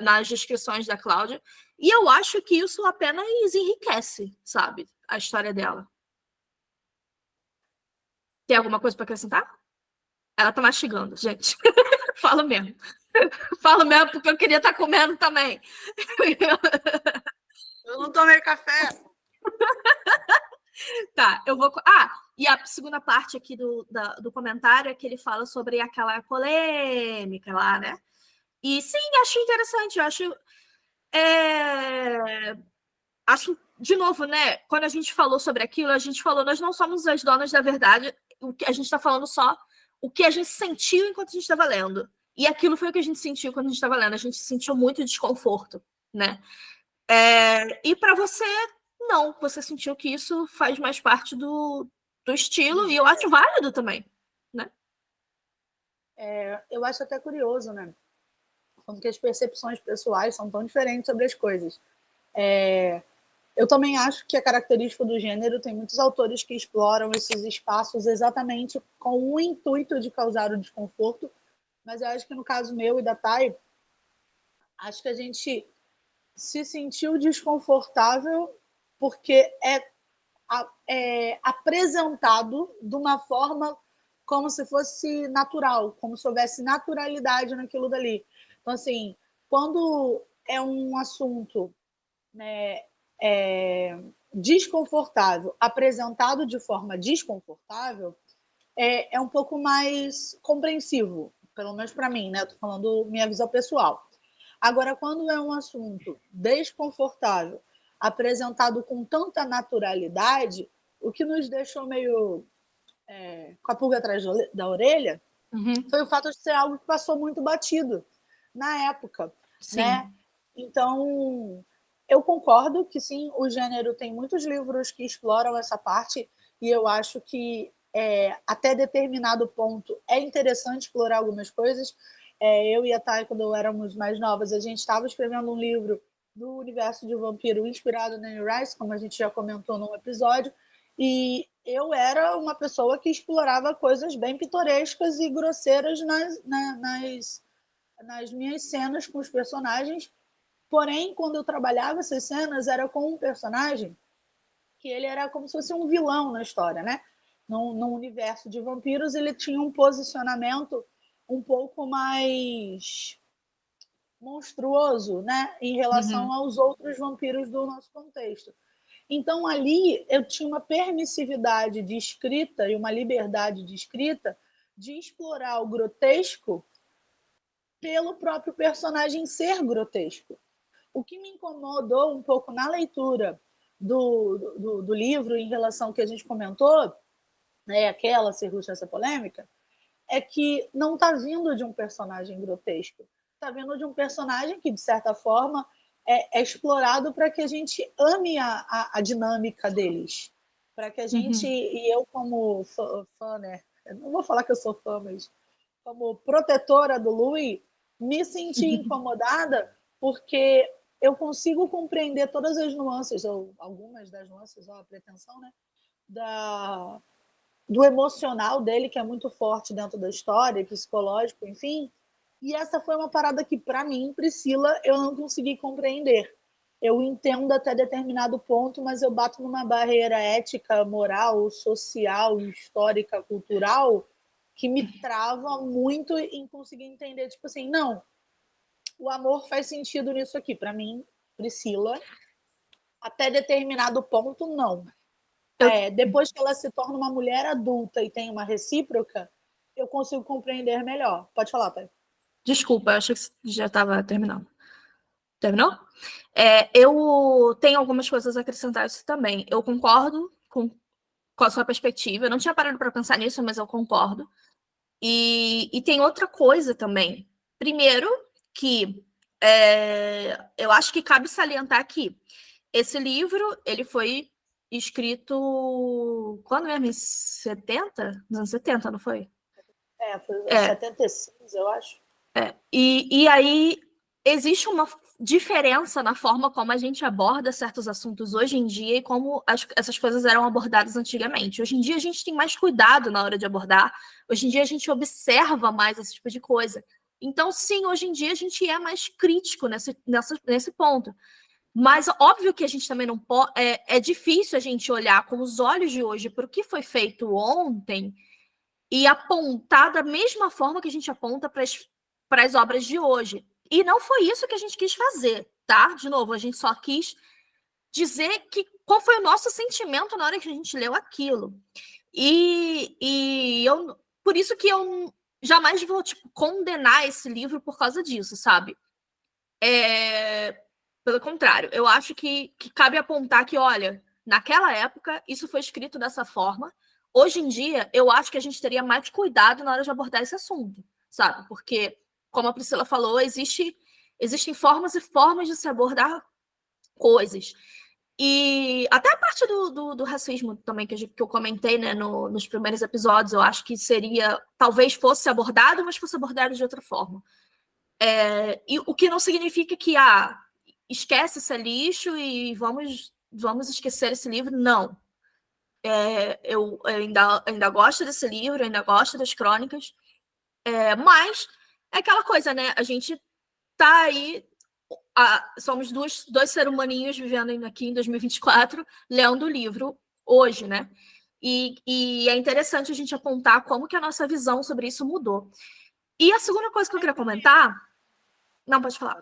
nas descrições da Cláudia, e eu acho que isso apenas enriquece, sabe, a história dela. Tem alguma coisa para acrescentar? Ela tá mastigando, gente. Falo mesmo. Falo mesmo porque eu queria estar comendo também. Eu não tomei café. Tá, eu vou. E a segunda parte aqui do comentário é que ele fala sobre aquela polêmica lá, né? E sim, acho interessante. Eu acho, de novo, né? Quando a gente falou sobre aquilo, a gente falou, nós não somos as donas da verdade, o que a gente está falando só o que a gente sentiu enquanto a gente estava lendo. E aquilo foi o que a gente sentiu quando a gente estava lendo. A gente sentiu muito desconforto, né? E para você, não. Você sentiu que isso faz mais parte do estilo, e eu acho válido também, né? Eu acho até curioso, né? Como que as percepções pessoais são tão diferentes sobre as coisas. Eu também acho que é característico do gênero, tem muitos autores que exploram esses espaços exatamente com o intuito de causar o desconforto, mas eu acho que no caso meu e da Thay, acho que a gente se sentiu desconfortável porque é apresentado de uma forma como se fosse natural, como se houvesse naturalidade naquilo dali. Então, assim, quando é um assunto, né, desconfortável, apresentado de forma desconfortável, é um pouco mais compreensivo, pelo menos para mim, né? Estou falando minha visão pessoal. Agora, quando é um assunto desconfortável, apresentado com tanta naturalidade, o que nos deixou meio com a pulga atrás da orelha foi o fato de ser algo que passou muito batido na época, né? Sim. Então, eu concordo que sim, o gênero tem muitos livros que exploram essa parte e eu acho que até determinado ponto é interessante explorar algumas coisas. Eu e a Thay, quando éramos mais novas, a gente estava escrevendo um livro do universo de vampiro inspirado na Anne Rice, como a gente já comentou num episódio, e eu era uma pessoa que explorava coisas bem pitorescas e grosseiras nas minhas cenas com os personagens. Porém, quando eu trabalhava essas cenas, era com um personagem que ele era como se fosse um vilão na história, né? No universo de vampiros, ele tinha um posicionamento um pouco mais monstruoso, né, em relação Uhum. aos outros vampiros do nosso contexto. Então, ali eu tinha uma permissividade de escrita e uma liberdade de escrita de explorar o grotesco pelo próprio personagem ser grotesco. O que me incomodou um pouco na leitura do livro, em relação ao que a gente comentou, né, aquela circunstância polêmica, é que não está vindo de um personagem grotesco. Está vindo de um personagem que, de certa forma, é explorado para que a gente ame a dinâmica deles. Para que a gente, Uhum. e eu como fã, né? Eu não vou falar que eu sou fã, mas como protetora do Louis, me senti incomodada porque eu consigo compreender todas as nuances, ou algumas das nuances, ou a pretensão, né? Do emocional dele, que é muito forte dentro da história, psicológico, enfim. E essa foi uma parada que, para mim, Priscila, eu não consegui compreender. eu entendo até determinado ponto, mas eu bato numa barreira ética, moral, social, histórica, cultural, que me trava muito em conseguir entender, tipo assim, não, o amor faz sentido nisso aqui. Para mim, Priscila, até determinado ponto, não. Eu, Depois que ela se torna uma mulher adulta e tem uma recíproca, eu consigo compreender melhor. Pode falar, pai. desculpa, eu achei que já estava terminando. Terminou? Eu tenho algumas coisas a acrescentar isso também. Eu concordo com a sua perspectiva. Eu não tinha parado para pensar nisso, mas eu concordo. E tem outra coisa também. Primeiro, que eu acho que cabe salientar que esse livro ele foi escrito quando mesmo? Em 70? Nos anos 70, não foi? Foi 76, eu acho. E aí existe uma diferença na forma como a gente aborda certos assuntos hoje em dia e como essas coisas eram abordadas antigamente. Hoje em dia a gente tem mais cuidado na hora de abordar, hoje em dia a gente observa mais esse tipo de coisa. Então, sim, hoje em dia a gente é mais crítico nesse ponto. Mas óbvio que a gente também não pode. É difícil a gente olhar com os olhos de hoje para o que foi feito ontem e apontar da mesma forma que a gente aponta para as obras de hoje. E não foi isso que a gente quis fazer, tá? De novo, a gente só quis dizer qual foi o nosso sentimento na hora que a gente leu aquilo. E eu, por isso que eu jamais vou tipo, condenar esse livro por causa disso, sabe? Pelo contrário, eu acho que cabe apontar que, olha, naquela época isso foi escrito dessa forma. Hoje em dia, eu acho que a gente teria mais cuidado na hora de abordar esse assunto, sabe? Porque, como a Priscila falou, existem formas e formas de se abordar coisas. E até a parte do racismo também, que eu comentei, né, nos primeiros episódios, eu acho que talvez fosse abordado, mas fosse abordado de outra forma. E o que não significa que, esquece esse lixo e vamos esquecer esse livro, não. Eu ainda gosto desse livro, ainda gosto das crônicas, mas é aquela coisa, né? A gente tá aí, somos dois seres humaninhos vivendo aqui em 2024, lendo o livro hoje, né? E é interessante a gente apontar como que a nossa visão sobre isso mudou. E a segunda coisa que eu queria comentar... Não, pode falar.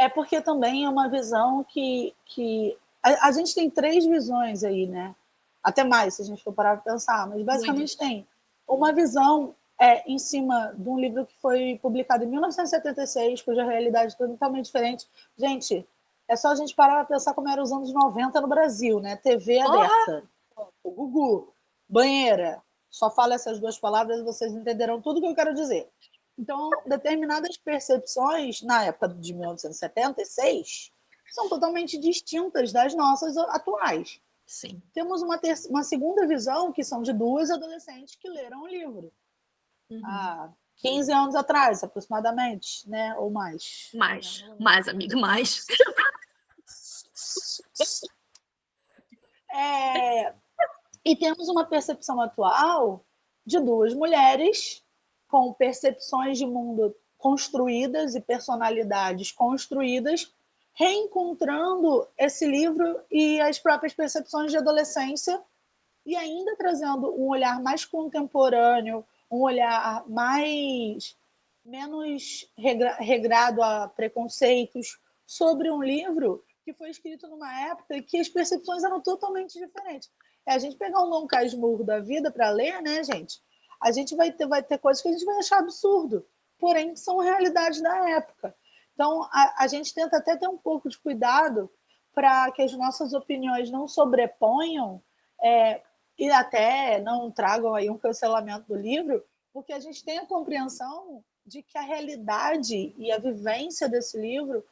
É porque também é uma visão que a gente tem 3 visões aí, né? Até mais, se a gente for parar para pensar, mas basicamente tem uma visão em cima de um livro que foi publicado em 1976, cuja realidade é totalmente diferente. Gente, é só a gente parar para pensar como eram os anos 90 no Brasil, né? TV aberta, Gugu, banheira. Só fala essas 2 palavras e vocês entenderão tudo o que eu quero dizer. Então, determinadas percepções, na época de 1976, são totalmente distintas das nossas atuais. Sim. Temos uma segunda visão, que são de 2 adolescentes que leram o livro. Há 15 anos atrás, aproximadamente, né? Ou mais. Mais, amigo, mais. E temos uma percepção atual de 2 mulheres com percepções de mundo construídas e personalidades construídas, reencontrando esse livro e as próprias percepções de adolescência e ainda trazendo um olhar mais contemporâneo, um olhar menos regrado a preconceitos sobre um livro que foi escrito numa época em que as percepções eram totalmente diferentes. A gente pegar um Dom Casmurro da vida para ler, né, gente? A gente vai ter coisas que a gente vai achar absurdo, porém são realidades da época. Então, a gente tenta até ter um pouco de cuidado para que as nossas opiniões não sobreponham e até não tragam aí um cancelamento do livro, porque a gente tem a compreensão de que a realidade e a vivência desse livro,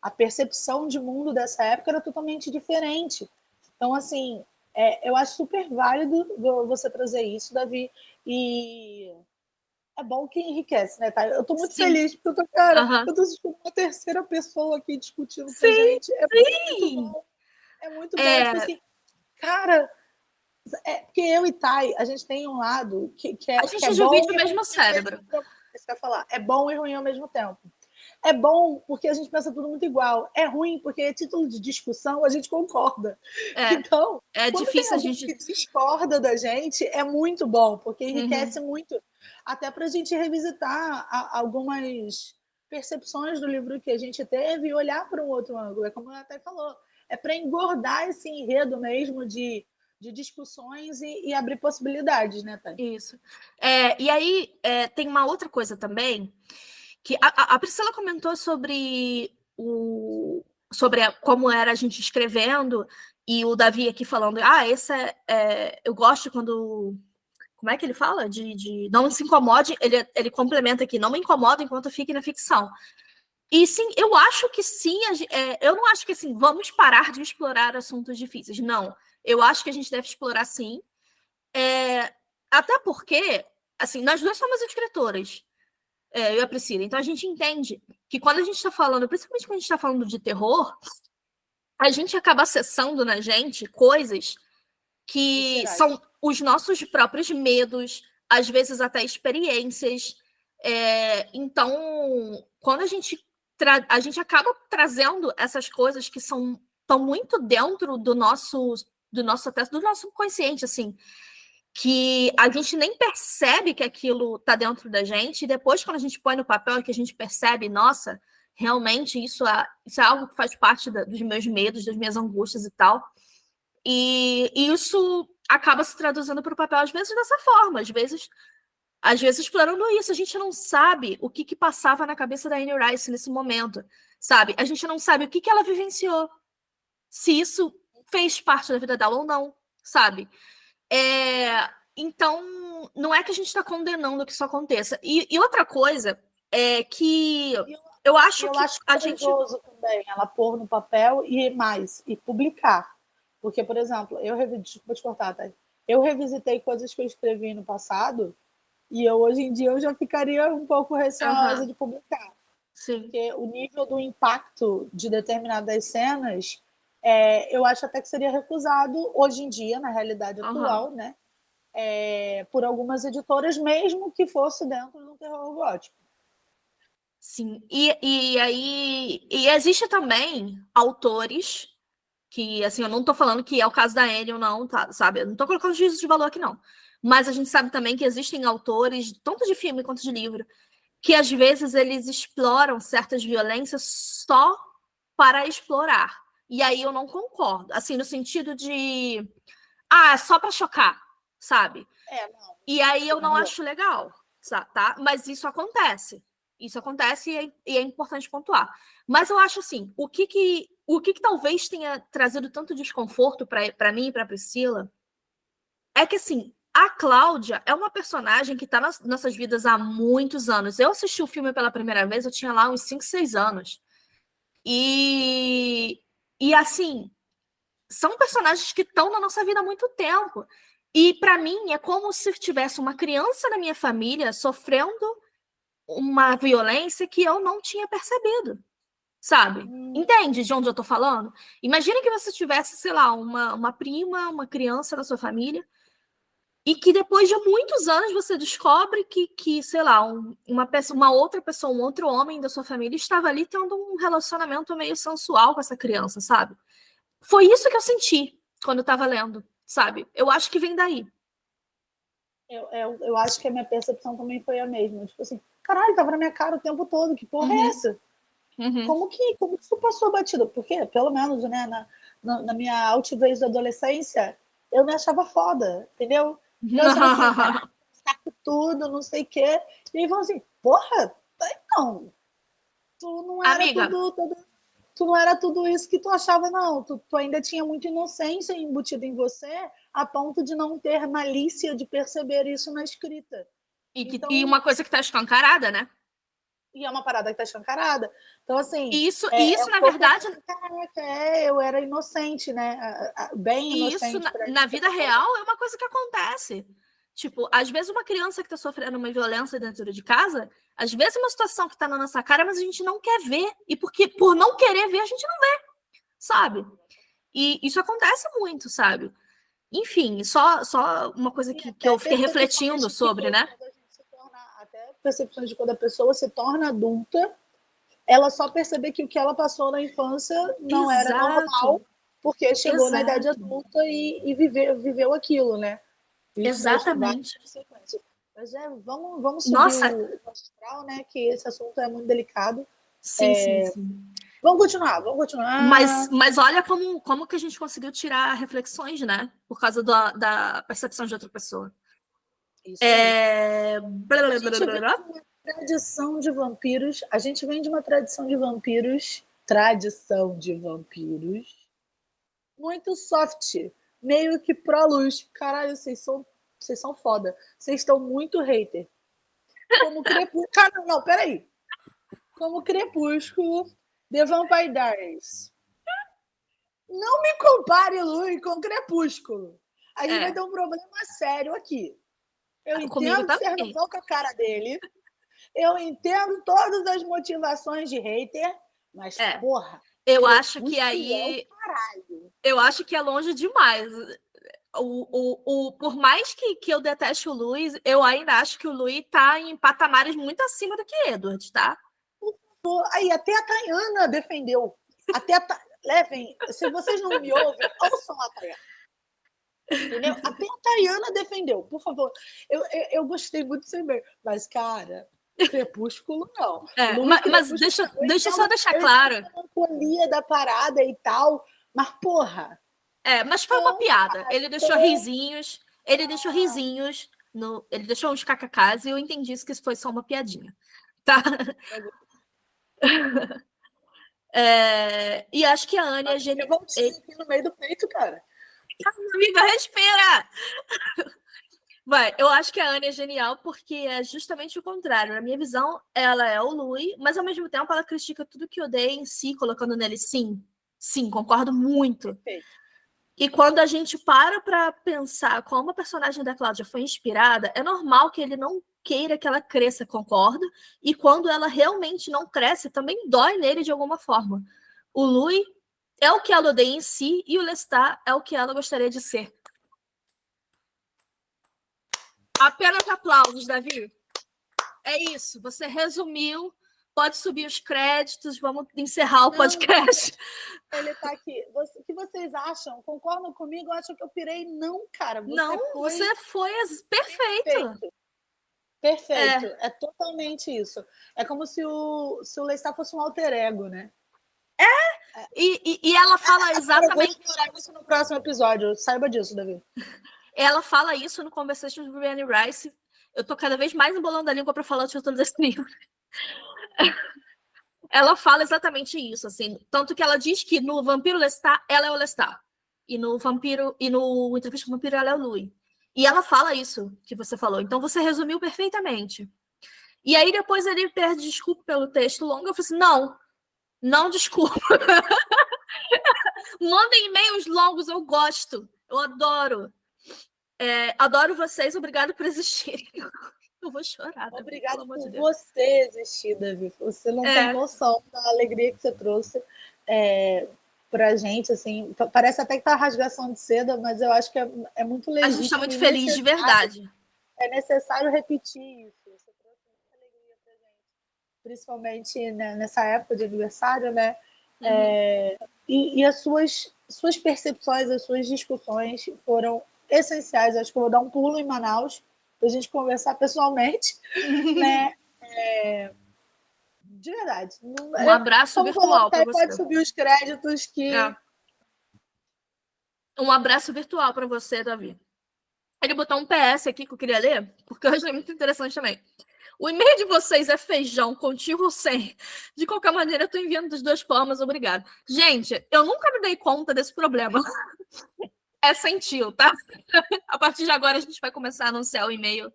a percepção de mundo dessa época era totalmente diferente. Então, assim, eu acho super válido você trazer isso, Davi, e é bom que enriquece, né, tá? Eu tô muito feliz, porque eu tô assistindo uma terceira pessoa aqui discutindo com a gente. Muito bom. É muito bom. Tipo assim, cara, porque eu e Thay, a gente tem um lado que é a gente bom divide o e ruim mesmo cérebro. Isso que eu ia falar. É bom e ruim ao mesmo tempo. É bom porque a gente pensa tudo muito igual. É ruim porque é título de discussão, a gente concorda. É, Então, é quando tem difícil a alguém gente. que discorda da gente, é muito bom, porque Uhum, enriquece muito, até para a gente revisitar algumas percepções do livro que a gente teve e olhar para um outro ângulo. É como ela até falou, é para engordar esse enredo mesmo de discussões e abrir possibilidades, né, Thay? isso. E aí, tem uma outra coisa também, que a Priscila comentou sobre como era a gente escrevendo, e o Davi aqui falando, esse eu gosto quando. Como é que ele fala? De não se incomode, ele complementa aqui, não me incomoda enquanto fique na ficção. E sim, eu acho que sim, eu não acho que assim, vamos parar de explorar assuntos difíceis. Não. Eu acho que a gente deve explorar sim. Até porque, assim, nós duas somos escritoras, eu e a Priscila. Então a gente entende que quando a gente está falando, principalmente quando a gente está falando de terror, a gente acaba acessando na gente coisas que Viscerais. são os nossos próprios medos, às vezes até experiências. Então, quando a gente acaba trazendo essas coisas que estão muito dentro do nosso até do nosso consciente, assim, que a gente nem percebe que aquilo está dentro da gente, e depois, quando a gente põe no papel, é que a gente percebe, nossa, realmente isso é algo que faz parte dos meus medos, das minhas angústias e tal. E isso acaba se traduzindo para o papel, às vezes, dessa forma, às vezes explorando isso. A gente não sabe o que passava na cabeça da Anne Rice nesse momento, sabe? A gente não sabe o que ela vivenciou, se isso fez parte da vida dela ou não, sabe? Então, não é que a gente está condenando que isso aconteça. E outra coisa é que E eu acho eu que acho a gente. corajoso também ela pôr no papel e publicar. Porque, por exemplo, desculpa te cortar, tá? Eu revisitei coisas que eu escrevi no passado e hoje em dia eu já ficaria um pouco receosa Aham, de publicar. sim. Porque o nível do impacto de determinadas cenas, eu acho até que seria recusado hoje em dia, na realidade Aham. atual, né? Por algumas editoras, mesmo que fosse dentro do terror gótico. Sim, e existe também autores que, assim, eu não tô falando que é o caso da Anne ou não, tá, sabe? Eu não tô colocando juízo de valor aqui, não. Mas a gente sabe também que existem autores, tanto de filme quanto de livro, que às vezes eles exploram certas violências só para explorar. E aí eu não concordo, assim, no sentido de, só para chocar, sabe? Não, E aí eu não não gosto. acho legal, tá? Mas isso acontece. Isso acontece e é importante pontuar. Mas eu acho assim, o que talvez tenha trazido tanto desconforto para mim e para Priscila é que assim, a Cláudia é uma personagem que está nas nossas vidas há muitos anos. Eu assisti o filme pela primeira vez, eu tinha lá uns 5, 6 anos. E assim, são personagens que estão na nossa vida há muito tempo. E para mim é como se tivesse uma criança na minha família sofrendo uma violência que eu não tinha percebido, sabe? Hum, Entende de onde eu tô falando? Imagina que você tivesse, sei lá, uma prima, uma criança na sua família, e que depois de muitos anos você descobre que sei lá, uma outra pessoa, um outro homem da sua família estava ali tendo um relacionamento meio sensual com essa criança, sabe? Foi isso que eu senti quando eu tava lendo, sabe? Eu acho que vem daí. eu acho que a minha percepção também foi a mesma. Tipo assim, caralho, tava na minha cara o tempo todo, que porra é Uhum, essa? uhum. Como que isso passou batido? Porque, pelo menos, né, na minha altivez da adolescência, eu me achava foda, entendeu? Eu achava assim, caralho, saco tudo, não sei o quê. E aí vão assim, porra, então, tu não era Amiga, tu não era tudo isso que tu achava, não. Tu ainda tinha muita inocência embutida em você, a ponto de não ter malícia de perceber isso na escrita. e Então, uma coisa que tá escancarada, né? e é uma parada que tá escancarada. Então, assim, E isso, e é isso um na pouco verdade, assim, caraca, eu era inocente, né? Bem e isso inocente na, para na vida essa coisa. real é uma coisa que acontece. Tipo, às vezes uma criança que tá sofrendo uma violência dentro de casa, às vezes é uma situação que tá na nossa cara, mas a gente não quer ver. E porque por não querer ver, a gente não vê, sabe? E isso acontece muito, sabe? Enfim, só uma coisa E que eu até fiquei percepções refletindo de que sobre, né? quando a gente se torna, até percepções de quando a pessoa se torna adulta, ela só perceber que o que ela passou na infância não era normal, porque chegou na idade adulta e viveu aquilo, né? Isso Exatamente. Mas vamos subir o astral, né? Que esse assunto é muito delicado. Sim. Vamos continuar. Mas olha como que a gente conseguiu tirar reflexões, né? Por causa da percepção de outra pessoa. Isso aí. A gente vem de uma tradição de vampiros. A gente vem de uma tradição de vampiros. Muito soft. Meio que pró-luz. Caralho, vocês são foda. Vocês estão muito hater. Como Crepúsculo. Cara, não, peraí. Como Crepúsculo, The Vampire Diaries. Não me compare, Lui, com Crepúsculo. A gente vai ter um problema sério aqui. Eu entendo que você renovou com a cara dele. Eu entendo todas as motivações de hater, mas, porra, eu acho que aí. Caralho. Eu acho que é longe demais. Por mais que eu deteste o Luiz, eu ainda acho que o Luiz tá em patamares muito acima do que Edward, tá? Aí, até a Tayana defendeu. Levem, se vocês não me ouvem, ouçam a Tayana. Entendeu? Até a Tayana defendeu, por favor. Eu gostei muito de ser mas, cara, Crepúsculo não. Mas deixa eu só deixar claro. A melancolia da parada e tal, mas, porra. Mas foi uma piada. Ele deixou risinhos. Ele deixou uns kkks e eu entendi isso que isso foi só uma piadinha. Tá? E acho que a Anya... Eu vou aqui no meio do peito, cara. Amiga, respira! Eu acho que a Anya é genial porque é justamente o contrário. Na minha visão, ela é o Louis, mas ao mesmo tempo ela critica tudo que odeia em si, colocando nele sim. Sim, concordo muito. Perfeito. E quando a gente para pensar como a personagem da Cláudia foi inspirada, é normal que ele não queira que ela cresça, concorda? E quando ela realmente não cresce, também dói nele de alguma forma. O Louis é o que ela odeia em si e o Lestat é o que ela gostaria de ser. Apenas aplausos, Davi. É isso, você resumiu. Pode subir os créditos, vamos encerrar o podcast. Ele tá aqui. O que vocês acham? Concordam comigo? Acham que eu pirei? Não, cara. Você foi perfeito. Perfeito. É totalmente isso. É como se o Lestat fosse um alter ego, né? E ela fala exatamente... Eu vou explorar isso no próximo episódio. Saiba disso, Davi. Ela fala isso no Conversations with Anne Rice. Eu tô cada vez mais embolando a língua para falar o título desse livro. Ela fala exatamente isso, assim. Tanto que ela diz que no Vampiro Lestat, ela é o Lestat. E no Entrevista com o Vampiro, ela é o Louis. E ela fala isso que você falou. Então você resumiu perfeitamente. E aí depois ele pede desculpa pelo texto longo. Eu falei assim, não desculpa. Mandem e-mails longos, eu gosto. Eu adoro. Adoro vocês, obrigado por existirem. Eu vou chorar. Obrigada por você existir, Davi. Você não tem noção da alegria que você trouxe pra gente. Assim, parece até que tá rasgação de seda, mas eu acho que é muito legítimo. A gente tá muito feliz, de verdade. É necessário repetir isso. Você trouxe muita alegria pra gente. Principalmente, né, nessa época de aniversário, né? E as suas percepções, as suas discussões foram essenciais. Acho que eu vou dar um pulo em Manaus para a gente conversar pessoalmente, né? De verdade. Um abraço virtual para você. Pode subir os créditos que... Um abraço virtual para você, Davi. Ele botou um PS aqui que eu queria ler, porque eu achei muito interessante também. O e-mail de vocês é feijão, contigo ou sem? De qualquer maneira, eu estou enviando das duas formas, obrigado. Gente, eu nunca me dei conta desse problema. É sentiu, tá? A partir de agora, a gente vai começar a anunciar o e-mail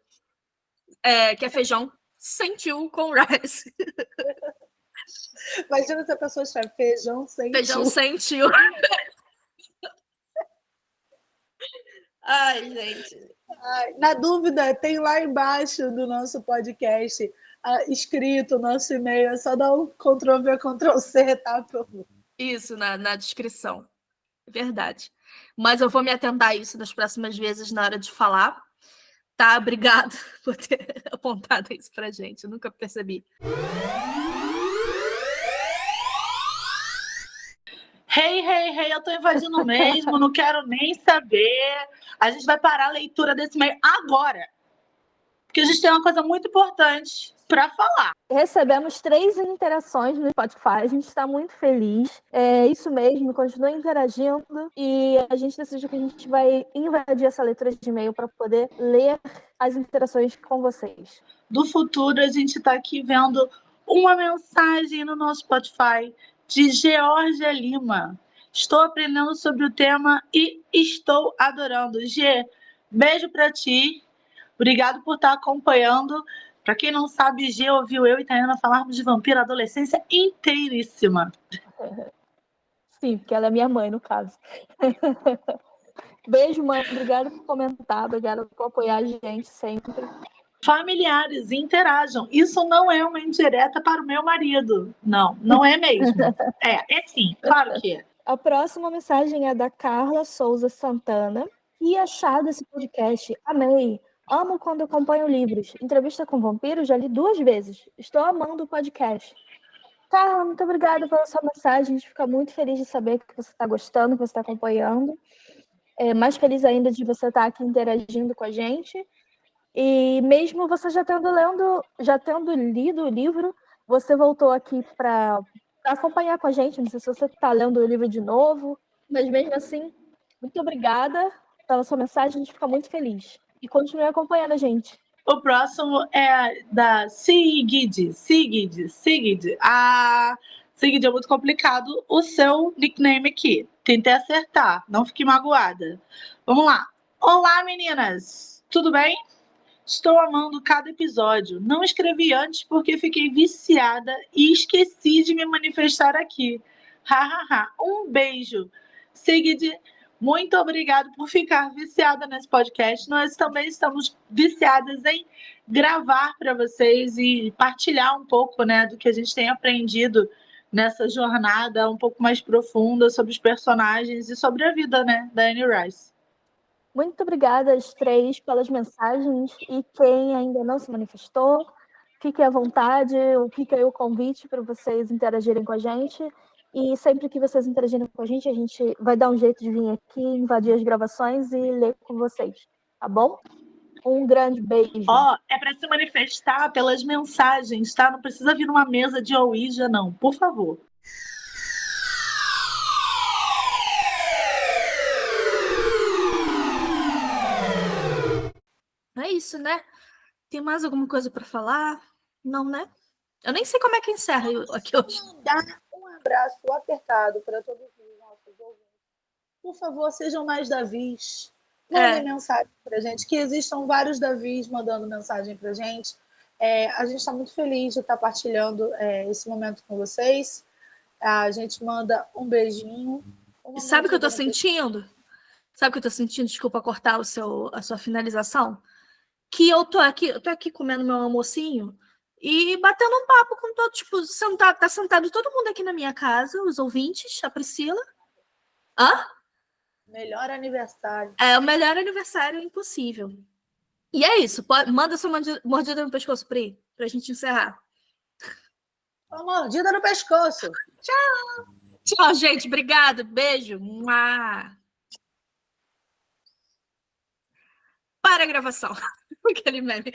que é feijão sentiu com rice. Imagina se a pessoa escreve feijão sentiu. Feijão sentiu. Ai, gente. Na dúvida, tem lá embaixo do nosso podcast escrito o nosso e-mail. É só dar um Ctrl+V, Ctrl+C, tá, por favor? Isso, na descrição. Verdade. Mas eu vou me atentar a isso das próximas vezes na hora de falar. Tá? Obrigada por ter apontado isso pra gente. Eu nunca percebi. Hey, eu tô invadindo mesmo, não quero nem saber. A gente vai parar a leitura desse e-mail agora. Porque a gente tem uma coisa muito importante para falar. Recebemos 3 interações no Spotify, a gente está muito feliz. É isso mesmo, continua interagindo. E a gente decidiu que a gente vai invadir essa leitura de e-mail para poder ler as interações com vocês. Do futuro, a gente está aqui vendo uma mensagem no nosso Spotify de Georgia Lima. Estou aprendendo sobre o tema e estou adorando. Gê, beijo para ti. Obrigado por estar acompanhando. Para quem não sabe, Gê ouviu eu e Tayana falarmos de vampiro a adolescência inteiríssima. Sim, porque ela é minha mãe, no caso. Beijo, mãe. Obrigada por comentar, obrigada por apoiar a gente sempre. Familiares, interajam. Isso não é uma indireta para o meu marido. Não, não é mesmo. É sim, claro que é. A próxima mensagem é da Carla Souza Santana. Que achado esse podcast? Amei. Amo quando acompanho livros. Entrevista com vampiros já li 2 vezes. Estou amando o podcast. Carla, muito obrigada pela sua mensagem. A gente fica muito feliz de saber que você está gostando, que você está acompanhando. Mais feliz ainda de você estar aqui interagindo com a gente. E mesmo você já tendo lido o livro, você voltou aqui para acompanhar com a gente. Não sei se você está lendo o livro de novo, mas mesmo assim, muito obrigada pela sua mensagem. A gente fica muito feliz. E continue acompanhando a gente. O próximo é da Sigrid. Sigrid, é muito complicado o seu nickname aqui. Tentei acertar, não fique magoada. Vamos lá. Olá, meninas. Tudo bem? Estou amando cada episódio. Não escrevi antes porque fiquei viciada e esqueci de me manifestar aqui. Hahaha. Um beijo. Sigrid, muito obrigado por ficar viciada nesse podcast. Nós também estamos viciadas em gravar para vocês e partilhar um pouco, né, do que a gente tem aprendido nessa jornada um pouco mais profunda sobre os personagens e sobre a vida, né, da Anne Rice. Muito obrigada às 3 pelas mensagens e quem ainda não se manifestou, fique à vontade, fica aí o convite para vocês interagirem com a gente. E sempre que vocês interagirem com a gente vai dar um jeito de vir aqui, invadir as gravações e ler com vocês, tá bom? Um grande beijo. É para se manifestar pelas mensagens, tá? Não precisa vir numa mesa de Ouija, não, por favor. É isso, né? Tem mais alguma coisa para falar? Não, né? Eu nem sei como é que encerra aqui hoje. Dar um abraço apertado para todos os nossos ouvintes. Por favor, sejam mais Davis. Mandem mensagem para a gente, que existam vários Davis mandando mensagem para a gente. A gente está muito feliz de estar partilhando esse momento com vocês. A gente manda um beijinho. Sabe o que eu tô sentindo? Sabe o que eu tô sentindo? Desculpa cortar a sua finalização. Que eu tô aqui comendo meu almocinho e batendo um papo com todo, tipo, tá sentado todo mundo aqui na minha casa, os ouvintes, a Priscila. Hã? Melhor aniversário. É o melhor aniversário impossível. E é isso. Manda sua mordida no pescoço, Pri, pra gente encerrar. Uma mordida no pescoço. Tchau. Tchau, gente. Obrigado. Beijo. Para a gravação. Aquele meme.